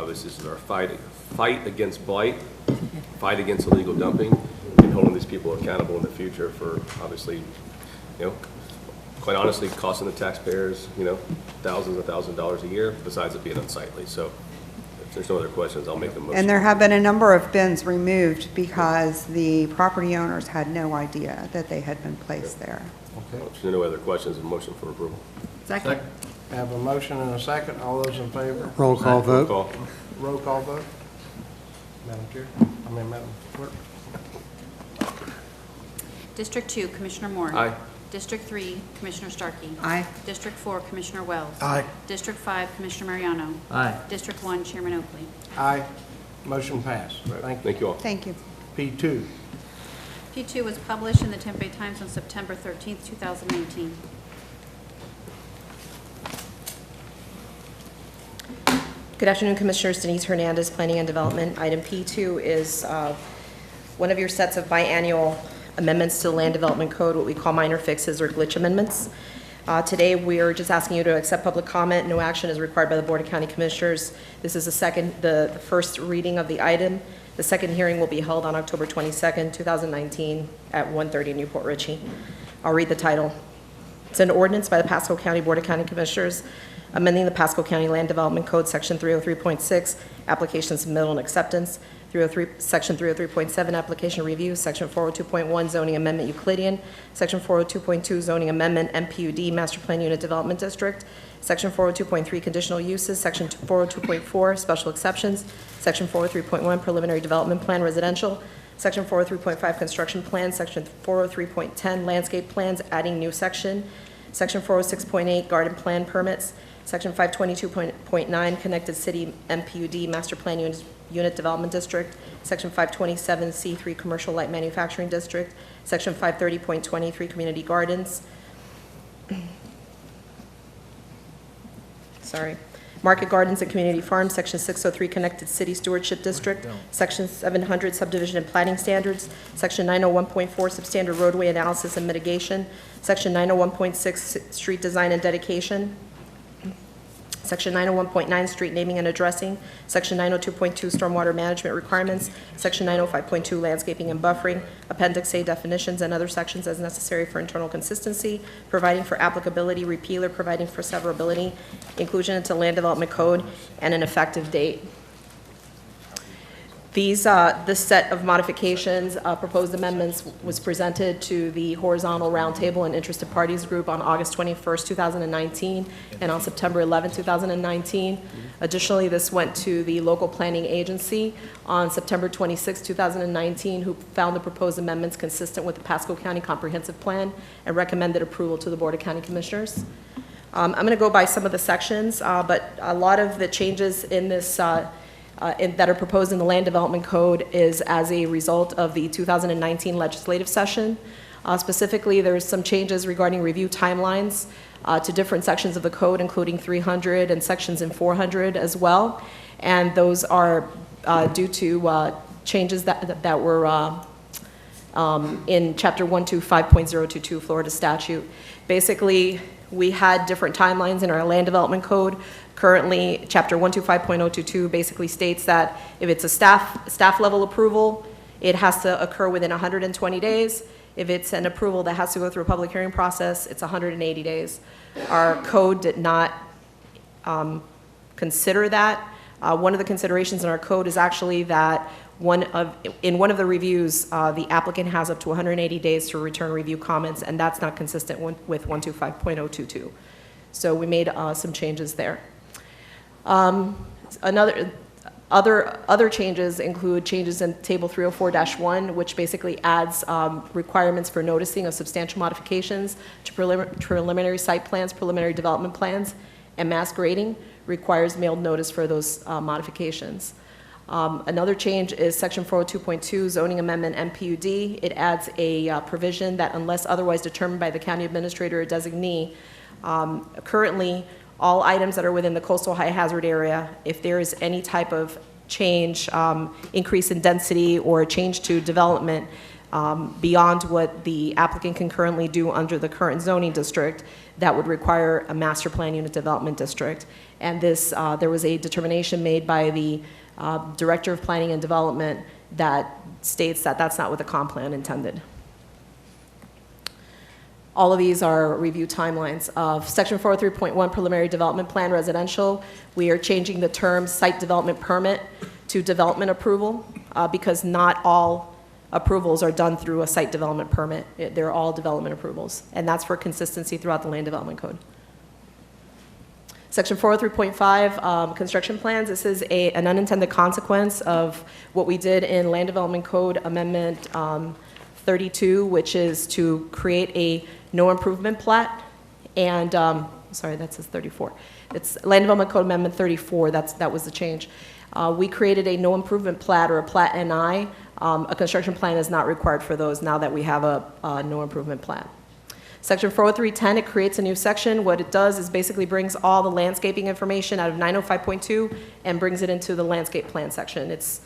This is our fight against blight, fight against illegal dumping, and holding these people accountable in the future for, obviously, quite honestly, costing the taxpayers, thousands and thousands of dollars a year, besides it being unsightly. So if there's no other questions, I'll make the motion. And there have been a number of bins removed because the property owners had no idea that they had been placed there. Okay. If there are no other questions, a motion for approval. Second. I have a motion and a second. All those in favor? Roll call vote. Roll call. Roll call vote. Madam Chair? Madam Clerk? District 2, Commissioner Moore. Aye. District 3, Commissioner Starkey. Aye. District 4, Commissioner Wells. Aye. District 5, Commissioner Mariano. Aye. District 1, Chairman Oakley. Aye. Motion passed. Thank you all. Thank you. P2. P2 was published in the Tampa Bay Times on September 13th, 2019. Good afternoon, Commissioners. Denise Hernandez, Planning and Development. Item P2 is one of your sets of biannual amendments to the Land Development Code, what we call minor fixes or glitch amendments. Today, we are just asking you to accept public comment. No action is required by the Board of County Commissioners. This is the first reading of the item. The second hearing will be held on October 22nd, 2019 at 1:30 in Newport Richey. I'll read the title. It's an ordinance by the Pasco County Board of County Commissioners amending the Pasco County Land Development Code, Section 303.6, application submittal and acceptance, Section 303.7, application review, Section 402.1, zoning amendment Euclidean, Section 402.2, zoning amendment MPUD, Master Plan Unit Development District, Section 402.3, conditional uses, Section 402.4, special exceptions, Section 403.1, preliminary development plan residential, Section 403.5, construction plan, Section 403.10, landscape plans, adding new section, Section 406.8, garden plan permits, Section 522.9, Connected City MPUD Master Plan Unit Development District. Section 527C3, Commercial Light Manufacturing District. Section 530.23, Community Gardens. Sorry. Market Gardens and Community Farms, Section 603, Connected City Stewardship District, Section 700, Subdivision and Planning Standards, Section 901.4, Substandard Roadway Analysis and Mitigation, Section 901.6, Street Design and Dedication, Section 901.9, Street Naming and Addressing, Section 902.2, Stormwater Management Requirements, Section 905.2, Landscaping and Buffering, Appendix A definitions and other sections as necessary for internal consistency, providing for applicability, repealer, providing for severability, inclusion into Land Development Code, and an effective date. This set of modifications, proposed amendments, was presented to the Horizontal Roundtable and Interested Parties Group on August 21st, 2019, and on September 11, 2019. Additionally, this went to the Local Planning Agency on September 26, 2019, who found the proposed amendments consistent with the Pasco County Comprehensive Plan and recommended approval to the Board of County Commissioners. I'm going to go by some of the sections, but a lot of the changes in this that are proposed in the Land Development Code is as a result of the 2019 legislative session. Specifically, there's some changes regarding review timelines to different sections of the code, including 300 and sections in 400 as well. And those are due to changes that were in Chapter 125.022 Florida statute. Basically, we had different timelines in our Land Development Code. Currently, Chapter 125.022 basically states that if it's a staff level approval, it has to occur within 120 days. If it's an approval that has to go through a public hearing process, it's 180 days. Our code did not consider that. One of the considerations in our code is actually that in one of the reviews, the applicant has up to 180 days to return review comments, and that's not consistent with 125.022. So we made some changes there. Other changes include changes in Table 304-1, which basically adds requirements for noticing of substantial modifications to preliminary site plans, preliminary development plans, and mass grading requires mailed notice for those modifications. Another change is Section 402.2, Zoning Amendment MPUD. It adds a provision that unless otherwise determined by the county administrator or designee, currently all items that are within the coastal high hazard area, if there is any type of change, increase in density or change to development beyond what the applicant can currently do under the current zoning district, that would require a master plan unit development district. And this, there was a determination made by the Director of Planning and Development that states that that's not what the comp plan intended. All of these are review timelines. Section 403.1, Preliminary Development Plan Residential, we are changing the term site development permit to development approval because not all approvals are done through a site development permit. They're all development approvals, and that's for consistency throughout the Land Development Code. Section 403.5, construction plans. This is an unintended consequence of what we did in Land Development Code Amendment 32, which is to create a no improvement plat. And, sorry, that says 34. It's Land Development Code Amendment 34, that was the change. We created a no improvement plat or a plat NI. A construction plan is not required for those now that we have a no improvement plat. Section 403.10, it creates a new section. What it does is basically brings all the landscaping information out of 905.2 and brings it into the landscape plan section. It's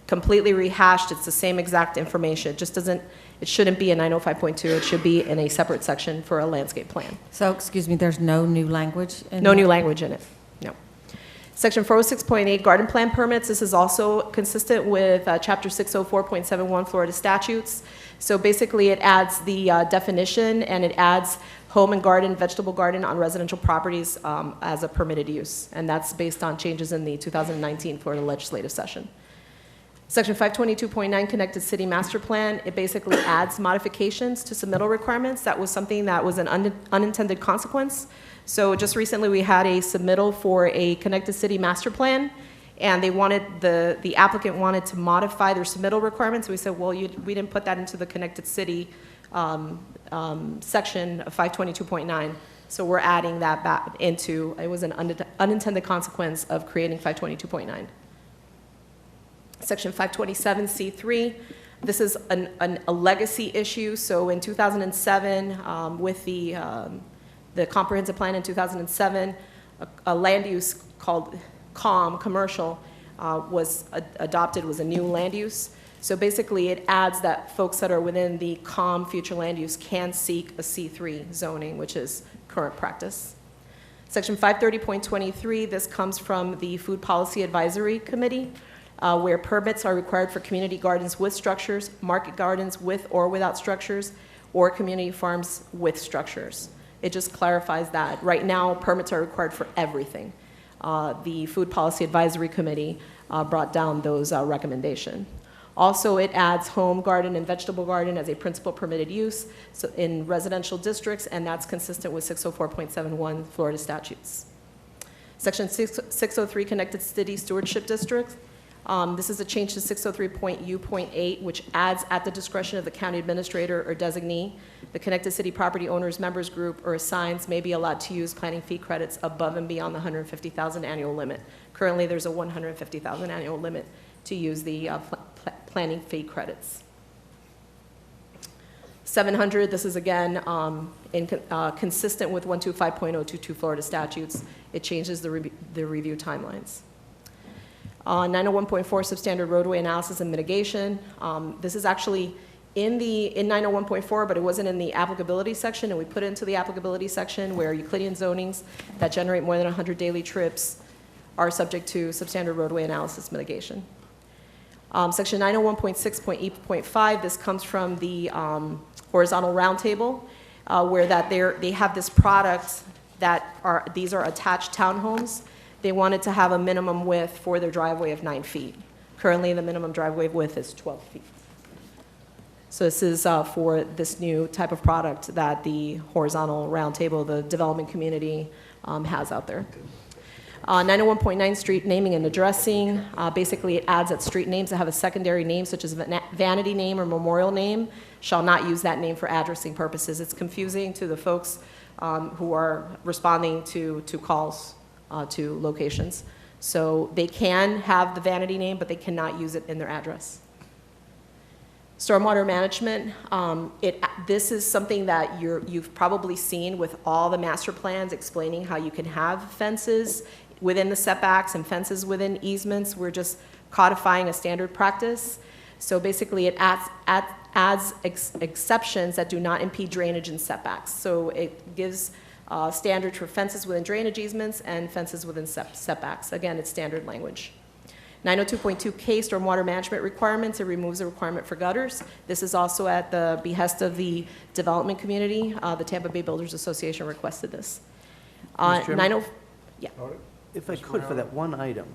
completely rehashed. It's the same exact information. It just doesn't, it shouldn't be in 905.2. It should be in a separate section for a landscape plan. So, excuse me, there's no new language in No that? new language in it, no. Section 406.8, garden plan permits. This is also consistent with Chapter 604.71 Florida statutes. So basically it adds the definition and it adds home and garden, vegetable garden on residential properties as a permitted use. And that's based on changes in the 2019 Florida legislative session. Section 522.9, Connected City Master Plan, it basically adds modifications to submittal requirements. That was something that was an unintended consequence. So just recently we had a submittal for a Connected City Master Plan, and they wanted, the applicant wanted to modify their submittal requirements. We said, well, we didn't put that into the Connected City section of 522.9. So we're adding that back into, it was an unintended consequence of creating 522.9. Section 527C3, this is a legacy issue. So in 2007, with the comprehensive plan in 2007, a land use called COM, commercial, was adopted, was a new land use. So basically, it adds that folks that are within the COM future land use can seek a C3 zoning, which is current practice. Section 530.23, this comes from the Food Policy Advisory Committee, where permits are required for community gardens with structures, market gardens with or without structures, or community farms with structures. It just clarifies that. Right now, permits are required for everything. The Food Policy Advisory Committee brought down those recommendations. Also, it adds home garden and vegetable garden as a principal permitted use in residential districts, and that's consistent with 604.71 Florida statutes. Section 603, Connected City Stewardship Districts. This is a change to 603.U.8, which adds at the discretion of the county administrator or designee, the Connected City Property Owners Members Group or assigns may be allowed to use planning fee credits above and beyond the $150,000 annual limit. Currently, there's a $150,000 annual limit to use the planning fee credits. 700, this is again consistent with 125.022 Florida statutes. It changes the review timelines. 901.4 substandard roadway analysis and mitigation. This is actually in 901.4, but it wasn't in the applicability section, and we put it into the applicability section where Euclidean zonings that generate more than 100 daily trips are subject to substandard roadway analysis mitigation. Section 901.6.E.5, this comes from the horizontal roundtable, where they have this product that these are attached townhomes. They wanted to have a minimum width for their driveway of 9 feet. Currently, the minimum driveway width is 12 feet. So this is for this new type of product that the horizontal roundtable, the development community, has out there. 901.9 street naming and addressing. Basically, it adds that street names that have a secondary name, such as a vanity name or memorial name, shall not use that name for addressing purposes. It's confusing to the folks who are responding to calls to locations. So they can have the vanity name, but they cannot use it in their address. Stormwater management, this is something that you've probably seen with all the master plans explaining how you can have fences within the setbacks and fences within easements. We're just codifying a standard practice. So basically it adds exceptions that do not impede drainage and setbacks. So it gives standards for fences within drainage easements and fences within setbacks. Again, it's standard language. 902.2K, stormwater management requirements. It removes the requirement for gutters. This is also at the behest of the development community. The Tampa Bay Builders Association requested this. Yeah. If I could, for that one item,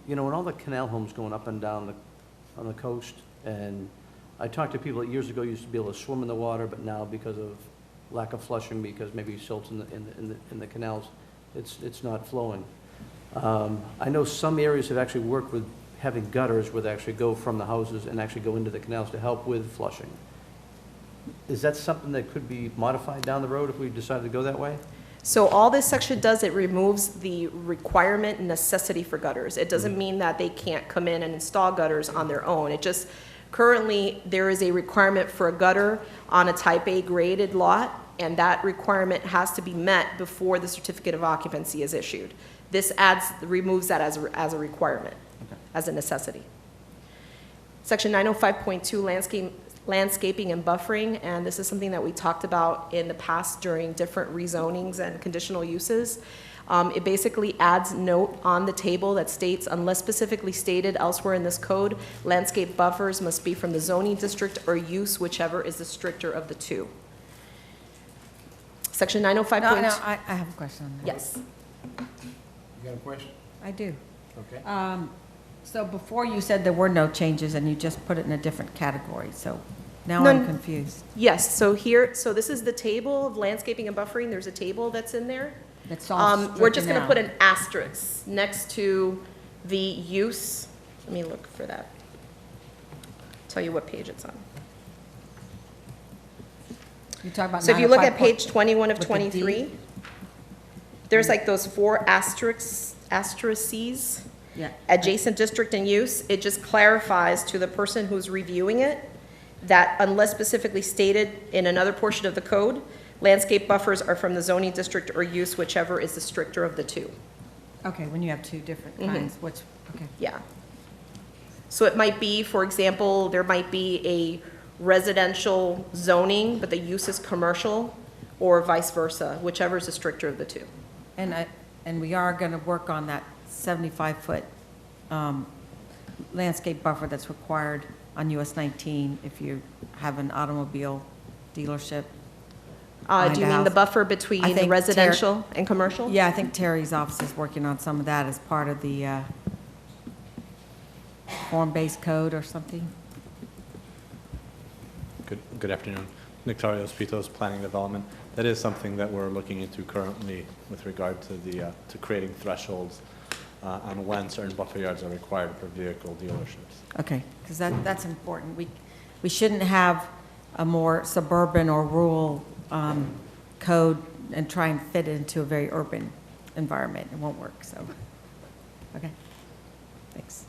you know, when all the canal homes going up and down on the coast, and I talked to people that years ago used to be able to swim in the water, but now because of lack of flushing, because maybe silts in the canals, it's not flowing. I know some areas have actually worked with having gutters where they actually go from the houses and actually go into the canals to help with flushing. Is that something that could be modified down the road if we decided to go that way? So all this section does, it removes the requirement and necessity for gutters. It doesn't mean that they can't come in and install gutters on their own. It just, currently, there is a requirement for a gutter on a type A graded lot, and that requirement has to be met before the certificate of occupancy is issued. This removes that as a requirement, as a necessity. Section 905.2, landscaping and buffering, and this is something that we talked about in the past during different rezonings and conditional uses. It basically adds note on the table that states, unless specifically stated elsewhere in this code, landscape buffers must be from the zoning district or use, whichever is the stricter of the two. Section 905. No, I have a question on that. Yes. You got a question? I do. Okay. So before you said there were no changes and you just put it in a different category, so now None. I'm confused. Yes, so this is the table of landscaping and buffering. There's a table that's in there. That's all We're just stricken gonna put out. an asterisk next to the use. Let me look for that. Tell you what page it's on. You talk about So if you look at 905 page 21 of with the D? 23, there's like those 4 asterisks, Yeah. adjacent district and use. It just clarifies to the person who's reviewing it that unless specifically stated in another portion of the code, landscape buffers are from the zoning district or use, whichever is the stricter of the two. Okay, when you have two different Mhm. kinds, okay. Yeah. So it might be, for example, there might be a residential zoning, but the use is commercial, or vice versa, whichever is the stricter of the two. And we are gonna work on that 75-foot landscape buffer that's required on US 19 if you have an automobile dealership. Do you mean the buffer between the residential and commercial? Yeah, I think Terry's office is working on some of that as part of the form-based code or something. Good afternoon. Nectarios Pitos, Planning Development. That is something that we're looking into currently with regard to to creating thresholds on when certain buffer yards are required for vehicle dealerships. Okay, because that's important. We shouldn't have a more suburban or rural code and try and fit it into a very urban environment. It won't work, so, okay. Thanks.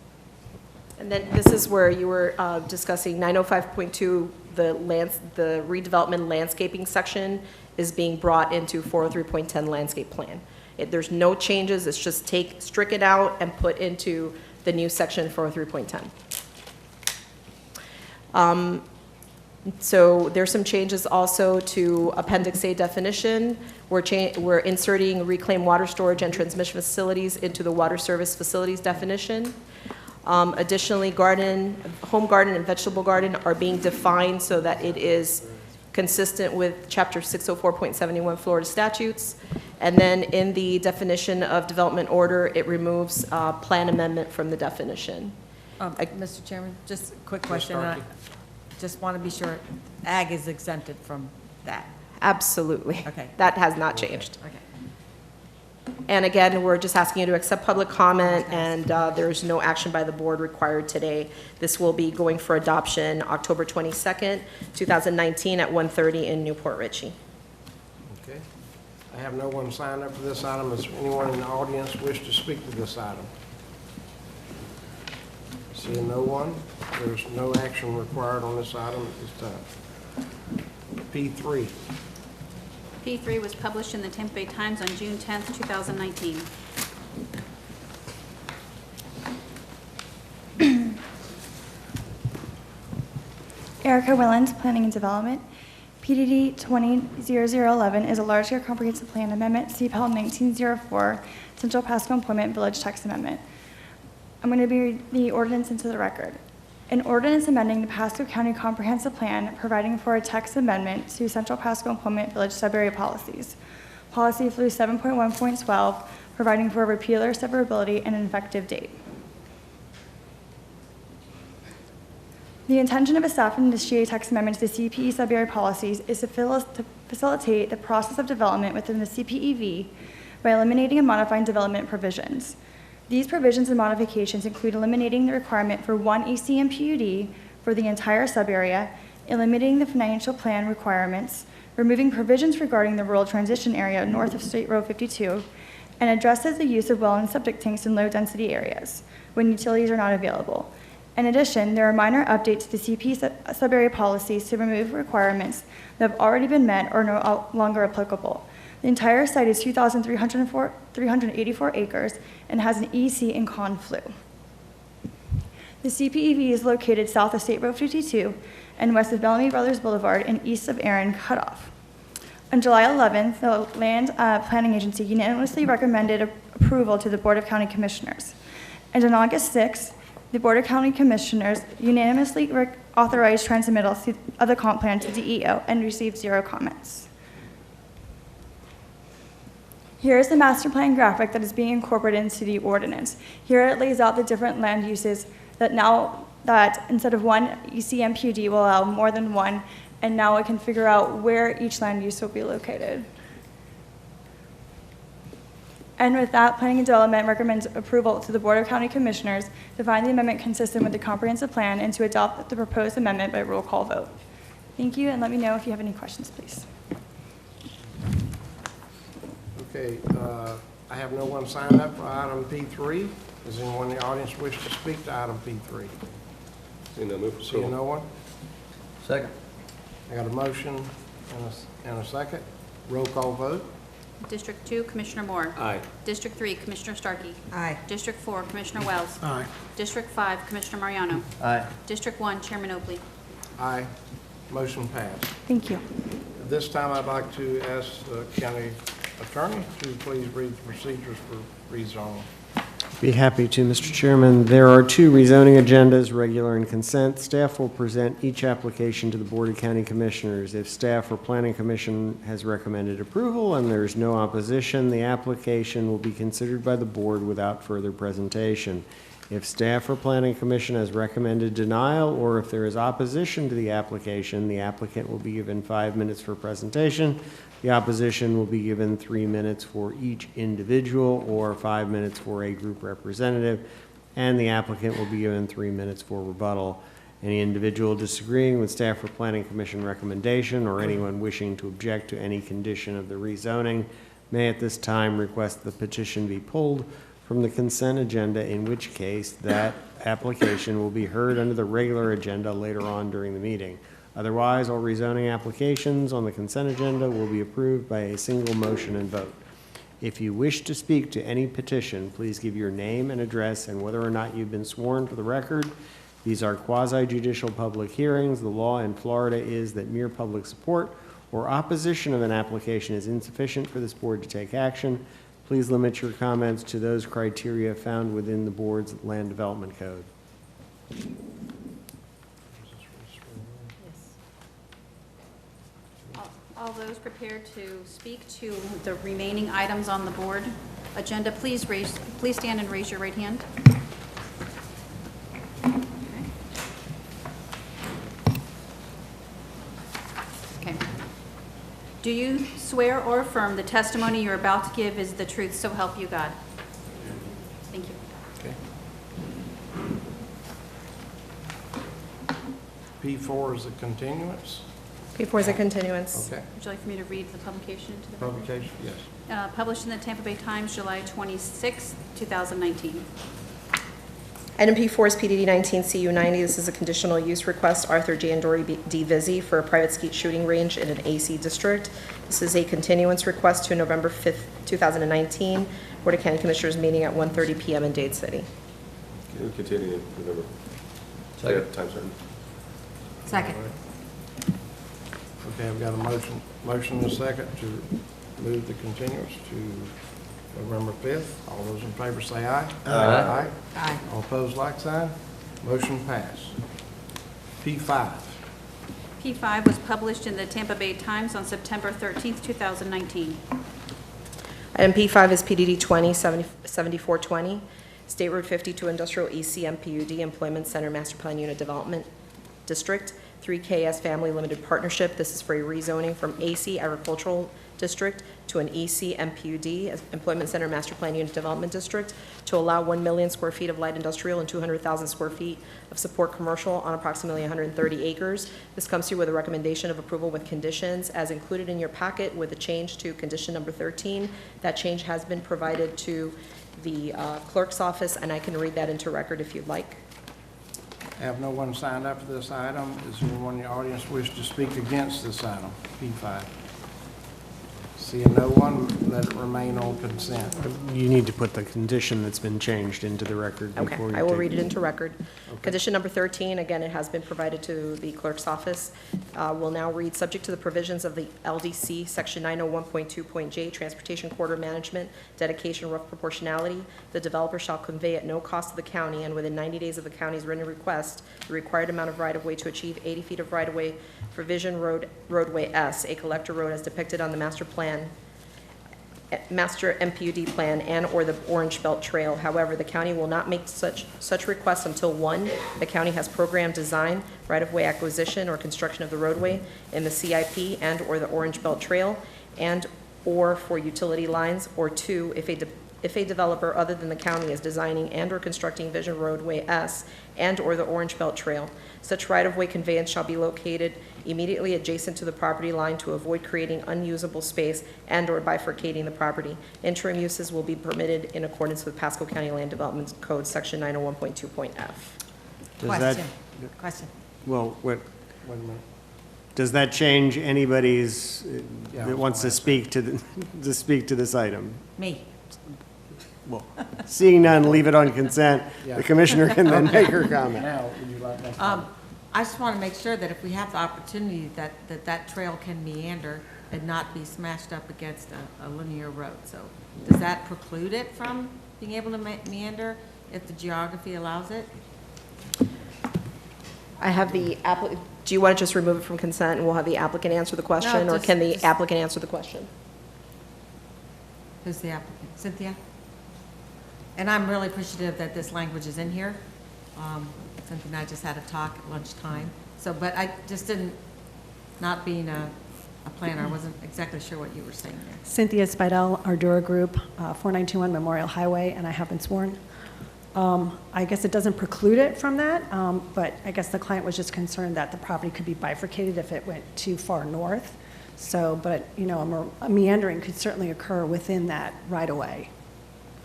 And then this is where you were discussing 905.2, the redevelopment landscaping section is being brought into 403.10 landscape plan. There's no changes, it's just strike it out and put into the new section 403.10. So there's some changes also to Appendix A definition. We're inserting reclaimed water storage and transmission facilities into the water service facilities definition. Additionally, home garden and vegetable garden are being defined so that it is consistent with Chapter 604.71 Florida statutes. And then in the definition of development order, it removes plan amendment from the definition. Mr. Chairman, just a quick question. I just want to be sure ag is exempted from that. Absolutely. Okay. That has not changed. Okay. And again, we're just asking you to accept public comment, and there's no action by the board required today. This will be going for adoption October 22nd, 2019 at 1:30 in Newport Richey. Okay. I have no one signed up for this item. Does anyone in the audience wish to speak to this item? Seeing no one, there's no action required on this item at this time. P3. P3 was published in the Tampa Bay Times on June 10th, 2019. Erica Willens, Planning and Development. PDD 200011 is a large-scale comprehensive plan amendment, CPL 1904, Central Pasco Employment Village Text Amendment. I'm going to be reading the ordinance into the record. An ordinance amending the Pasco County Comprehensive Plan, providing for a text amendment to Central Pasco Employment Village sub-area policies. Policy Flu 7.1.12, providing for a repeal or severability and an effective date. The intention of a staff and initiate text amendment to the CPE sub-area policies is to facilitate the process of development within the CPEV by eliminating and modifying development provisions. These provisions and modifications include eliminating the requirement for one ECM PUD for the entire sub-area, eliminating the financial plan requirements, removing provisions regarding the rural transition area north of State Road 52, and addresses the use of well and septic tanks in low-density areas when utilities are not available. In addition, there are minor updates to the CP sub-area policies to remove requirements that have already been met or no longer applicable. The entire site is 2,384 acres and has an EC and CON-FLU. The CPEV is located south of State Road 52 and west of Bellamy Brothers Boulevard and east of Aaron Cutoff. On July 11th, the Land Planning Agency unanimously recommended approval to the Board of County Commissioners. And on August 6th, the Board of County Commissioners unanimously authorized transmittal of the comp plan to DEO and received 0 comments. Here is the master plan graphic that is being incorporated into the ordinance. Here it lays out the different land uses that instead of one ECM PUD will allow more than one, and now it can figure out where each land use will be located. And with that, Planning and Development recommends approval to the Board of County Commissioners to find the amendment consistent with the comprehensive plan and to adopt the proposed amendment by roll call vote. Thank you, and let me know if you have any questions, please. Okay, I have no one signed up for item P3. Does anyone in the audience wish to speak to item P3? Seeing no move for Seeing approval. no one? Second. I got a motion and a second. Roll call vote. District 2, Commissioner Moore. Aye. District 3, Commissioner Starkey. Aye. District 4, Commissioner Wells. Aye. District 5, Commissioner Mariano. Aye. District 1, Chairman Oakley. Aye. Motion passed. Thank you. At this time, I'd like to ask the county attorney to please read the procedures for rezoning. Be happy to, Mr. Chairman. There are two rezoning agendas, regular and consent. Staff will present each application to the Board of County Commissioners. If staff or Planning Commission has recommended approval and there is no opposition, the application will be considered by the board without further presentation. If staff or Planning Commission has recommended denial, or if there is opposition to the application, the applicant will be given 5 minutes for presentation. The opposition will be given 3 minutes for each individual or 5 minutes for a group representative, and the applicant will be given 3 minutes for rebuttal. Any individual disagreeing with staff or Planning Commission recommendation or anyone wishing to object to any condition of the rezoning may at this time request the petition be pulled from the consent agenda, in which case that application will be heard under the regular agenda later on during the meeting. Otherwise, all rezoning applications on the consent agenda will be approved by a single motion and vote. If you wish to speak to any petition, please give your name and address and whether or not you've been sworn for the record. These are quasi-judicial public hearings. The law in Florida is that mere public support or opposition of an application is insufficient for this board to take action. Please limit your comments to those criteria found within the board's land development code. All those prepared to speak to the remaining items on the board agenda, please stand and raise your right hand. Okay. Do you swear or affirm the testimony you're about to give is the truth, so help you God? Thank you. Okay. P4 is a continuance. P4 is a continuance. Okay. Would you like for me to read the publication to the Publication, yes. Published in the Tampa Bay Times, July 26, 2019. Item P4 is PDD 19CU90. This is a conditional use request, Arthur J. and Dory D. Vizzi, for a private skeet shooting range in an AC district. This is a continuance request to November 5th, 2019, Board of County Commissioners meeting at 1:30 p.m. in Dade City. Can we continue in November? Second. Time certain. Second. Okay, I've got a motion and a second to move the continuance to November 5th. All those in favor say aye. Aye. Aye. All opposed, like sign. Motion passed. P5. P5 was published in the Tampa Bay Times on September 13, 2019. Item P5 is PDD 207420, State Road 52 Industrial EC MPUD Employment Center Master Plan Unit Development District, 3KS Family Limited Partnership. This is for a rezoning from AC Agricultural District to an EC MPUD, as Employment Center Master Plan Unit Development District, to allow 1 million square feet of light industrial and 200,000 square feet of support commercial on approximately 130 acres. This comes to you with a recommendation of approval with conditions as included in your packet with a change to condition number 13. That change has been provided to the clerk's office, and I can read that into record if you'd like. I have no one signed up for this item. Does anyone in the audience wish to speak against this item, P5? Seeing no one, let it remain on consent. You need to put the condition that's been changed into the record Okay, before you I will take- read it into record. Condition number 13, again, it has been provided to the clerk's office. Will now read, subject to the provisions of the LDC, Section 901.2.J, Transportation Corridor Management, Dedication, Rough Proportionality, the developer shall convey at no cost to the county and within 90 days of the county's written request, the required amount of right-of-way to achieve 80 feet of right-of-way for Vision Roadway S, a collector road as depicted on the master MPUD plan and/or the Orange Belt Trail. However, the county will not make such requests until 1, the county has programmed design, right-of-way acquisition, or construction of the roadway in the CIP and/or the Orange Belt Trail, and/or for utility lines, or 2, if if a developer other than the county is designing and/or constructing Vision Roadway S and/or the Orange Belt Trail. Such right-of-way conveyance shall be located immediately adjacent to the property line to avoid creating unusable space and/or bifurcating the property. Interim uses will be permitted in accordance with Pasco County Land Development Code, Section 901.2.f. Question. Well, does that change anybody's, that wants to speak to, to this item? Me. Well, seeing none, leave it on consent. Yeah. The commissioner can then make her comment. Now, would you like that? I just want to make sure that if we have the opportunity that trail can meander and not be smashed up against a linear road. So does that preclude it from being able to meander if the geography allows it? I have the do you want to just remove it from consent and we'll have the applicant answer the question? No, or can the just- applicant answer the question? Who's the applicant? Cynthia? And I'm really appreciative that this language is in here. Cynthia and I just had a talk at lunchtime. So, but I just didn't, not being a planner, I wasn't exactly sure what you were saying there. Cynthia Spidel, Ardura Group, 4921 Memorial Highway, and I have been sworn. I guess it doesn't preclude it from that, but I guess the client was just concerned that the property could be bifurcated if it went too far north. So, but, you know, a meandering could certainly occur within that right-of-way.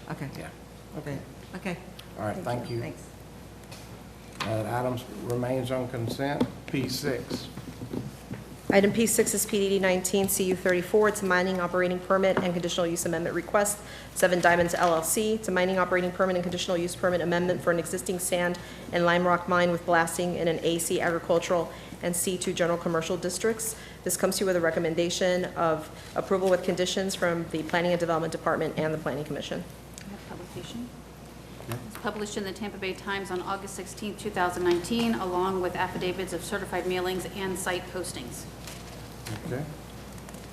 Okay. Yeah. Okay. Okay. All right, thank you. Thanks. That item remains on consent. P6. Item P6 is PDD 19 CU 34. It's a mining operating permit and conditional use amendment request. 7 Diamonds LLC. It's a mining operating permit and conditional use permit amendment for an existing sand and lime rock mine with blasting in an AC agricultural and C2 general commercial districts. This comes to you with a recommendation of approval with conditions from the Planning and Development Department and the Planning Commission. Publication. It's published in the Tampa Bay Times on August 16, 2019, along with affidavits of certified mailings and site postings. Okay.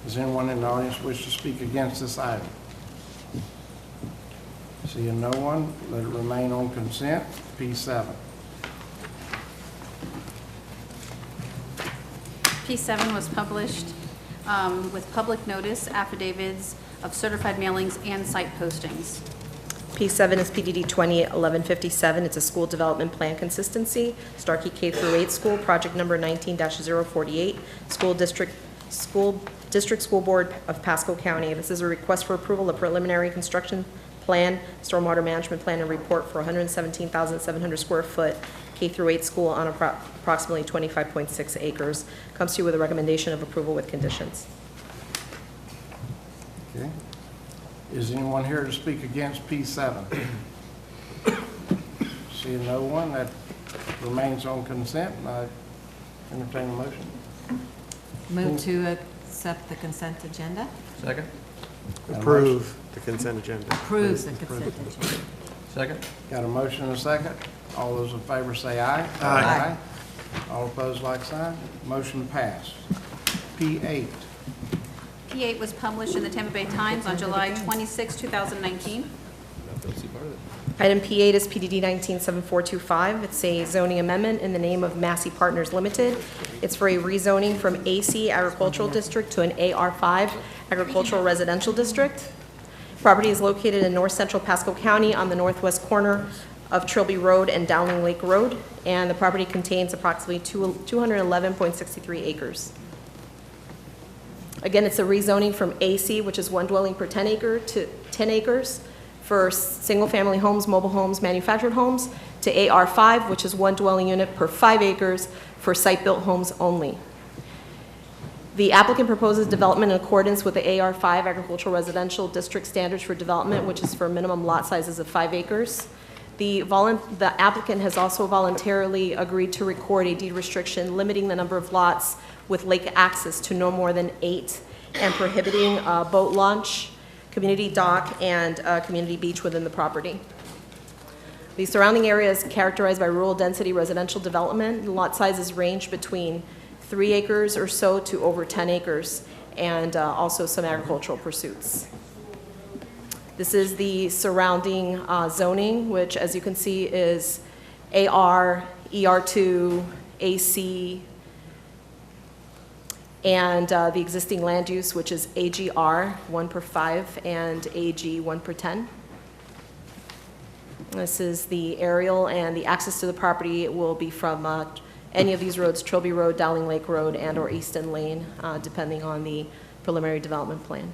Does anyone in the audience wish to speak against this item? Seeing no one, let it remain on consent. P7. P7 was published with public notice, affidavits of certified mailings, and site postings. P7 is PDD 201157. It's a school development plan consistency. Starkey K-8 school, project number 19-048, school district school board of Pasco County. This is a request for approval of preliminary construction plan, stormwater management plan, and report for 117,700 square foot K-8 school on approximately 25.6 acres. Comes to you with a recommendation of approval with conditions. Okay. Is anyone here to speak against P7? Seeing no one, that remains on consent, and I entertain a motion. Move to accept the consent agenda? Second? Approve the consent agenda. Approve the consent agenda. Second? Got a motion and a second. All those in favor say aye. Aye. All opposed, like sign. Motion passed. P8. P8 was published in the Tampa Bay Times on July 26, 2019. Item P8 is PDD 197425. It's a zoning amendment in the name of Massey Partners Limited. It's for a rezoning from AC Agricultural District to an AR5 Agricultural Residential District. Property is located in north central Pasco County on the northwest corner of Trilby Road and Dowling Lake Road, and the property contains approximately 211.63 acres. Again, it's a rezoning from AC, which is 1 dwelling per 10 acre, to 10 acres for single-family homes, mobile homes, manufactured homes, to AR5, which is 1 dwelling unit per 5 acres for site-built homes only. The applicant proposes development in accordance with the AR5 Agricultural Residential District Standards for Development, which is for minimum lot sizes of 5 acres. The applicant has also voluntarily agreed to record a deed restriction limiting the number of lots with lake access to no more than 8 and prohibiting boat launch, community dock, and community beach within the property. The surrounding area is characterized by rural density residential development. Lot sizes range between 3 acres or so to over 10 acres, and also some agricultural pursuits. This is the surrounding zoning, which, as you can see, is AR, ER2, AC, and the existing land use, which is AGR, 1 per 5, and AG, 1 per 10. This is the aerial, and the access to the property will be from any of these roads, Trilby Road, Dowling Lake Road, and/or Easton Lane, depending on the preliminary development plan.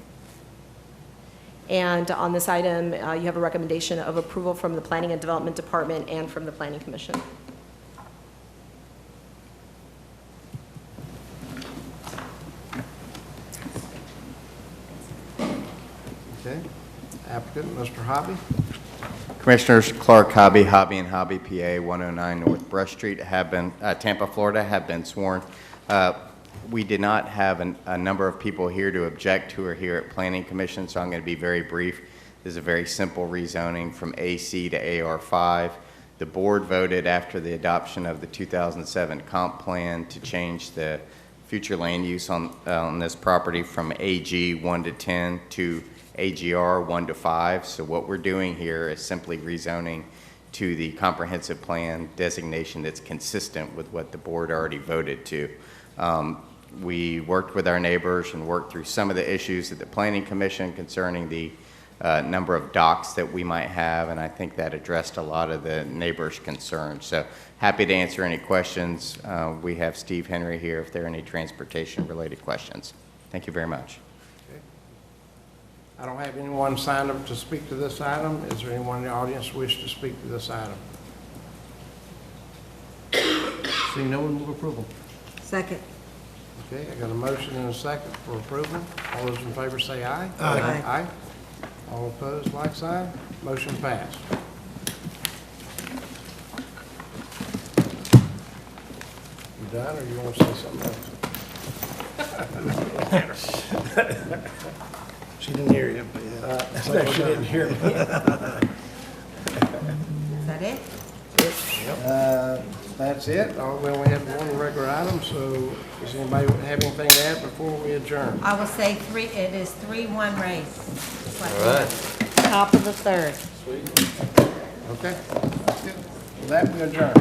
And on this item, you have a recommendation of approval from the Planning and Development Department and from the Planning Commission. Okay. Applicant, Mr. Hobby. Commissioners, Clark Hobby, Hobby and Hobby, PA, 109 North Brush Street, have been, Tampa, Florida, have been sworn. We did not have a number of people here to object who are here at Planning Commission, so I'm going to be very brief. This is a very simple rezoning from AC to AR5. The board voted after the adoption of the 2007 comp plan to change the future land use on this property from AG 1 to 10 to AGR 1 to 5. So what we're doing here is simply rezoning to the comprehensive plan designation that's consistent with what the board already voted to. We worked with our neighbors and worked through some of the issues at the Planning Commission concerning the number of docks that we might have, and I think that addressed a lot of the neighbors' concerns. So happy to answer any questions. We have Steve Henry here if there are any transportation-related questions. Thank you very much. I don't have anyone signed up to speak to this item. Is there anyone in the audience wish to speak to this item? Seeing no one, move approval. Second. Okay, I got a motion and a second for approval. All those in favor say aye. Aye. Aye. All opposed, like sign. Motion passed. You done, or you want to say something else? She didn't hear you, but yeah. No, she didn't hear me. Is that it? That's it. We only have one regular item, so does anybody have anything to add before we adjourn? I will say it is 3-1 race. All right. Top of the third. Okay. With that, we adjourn.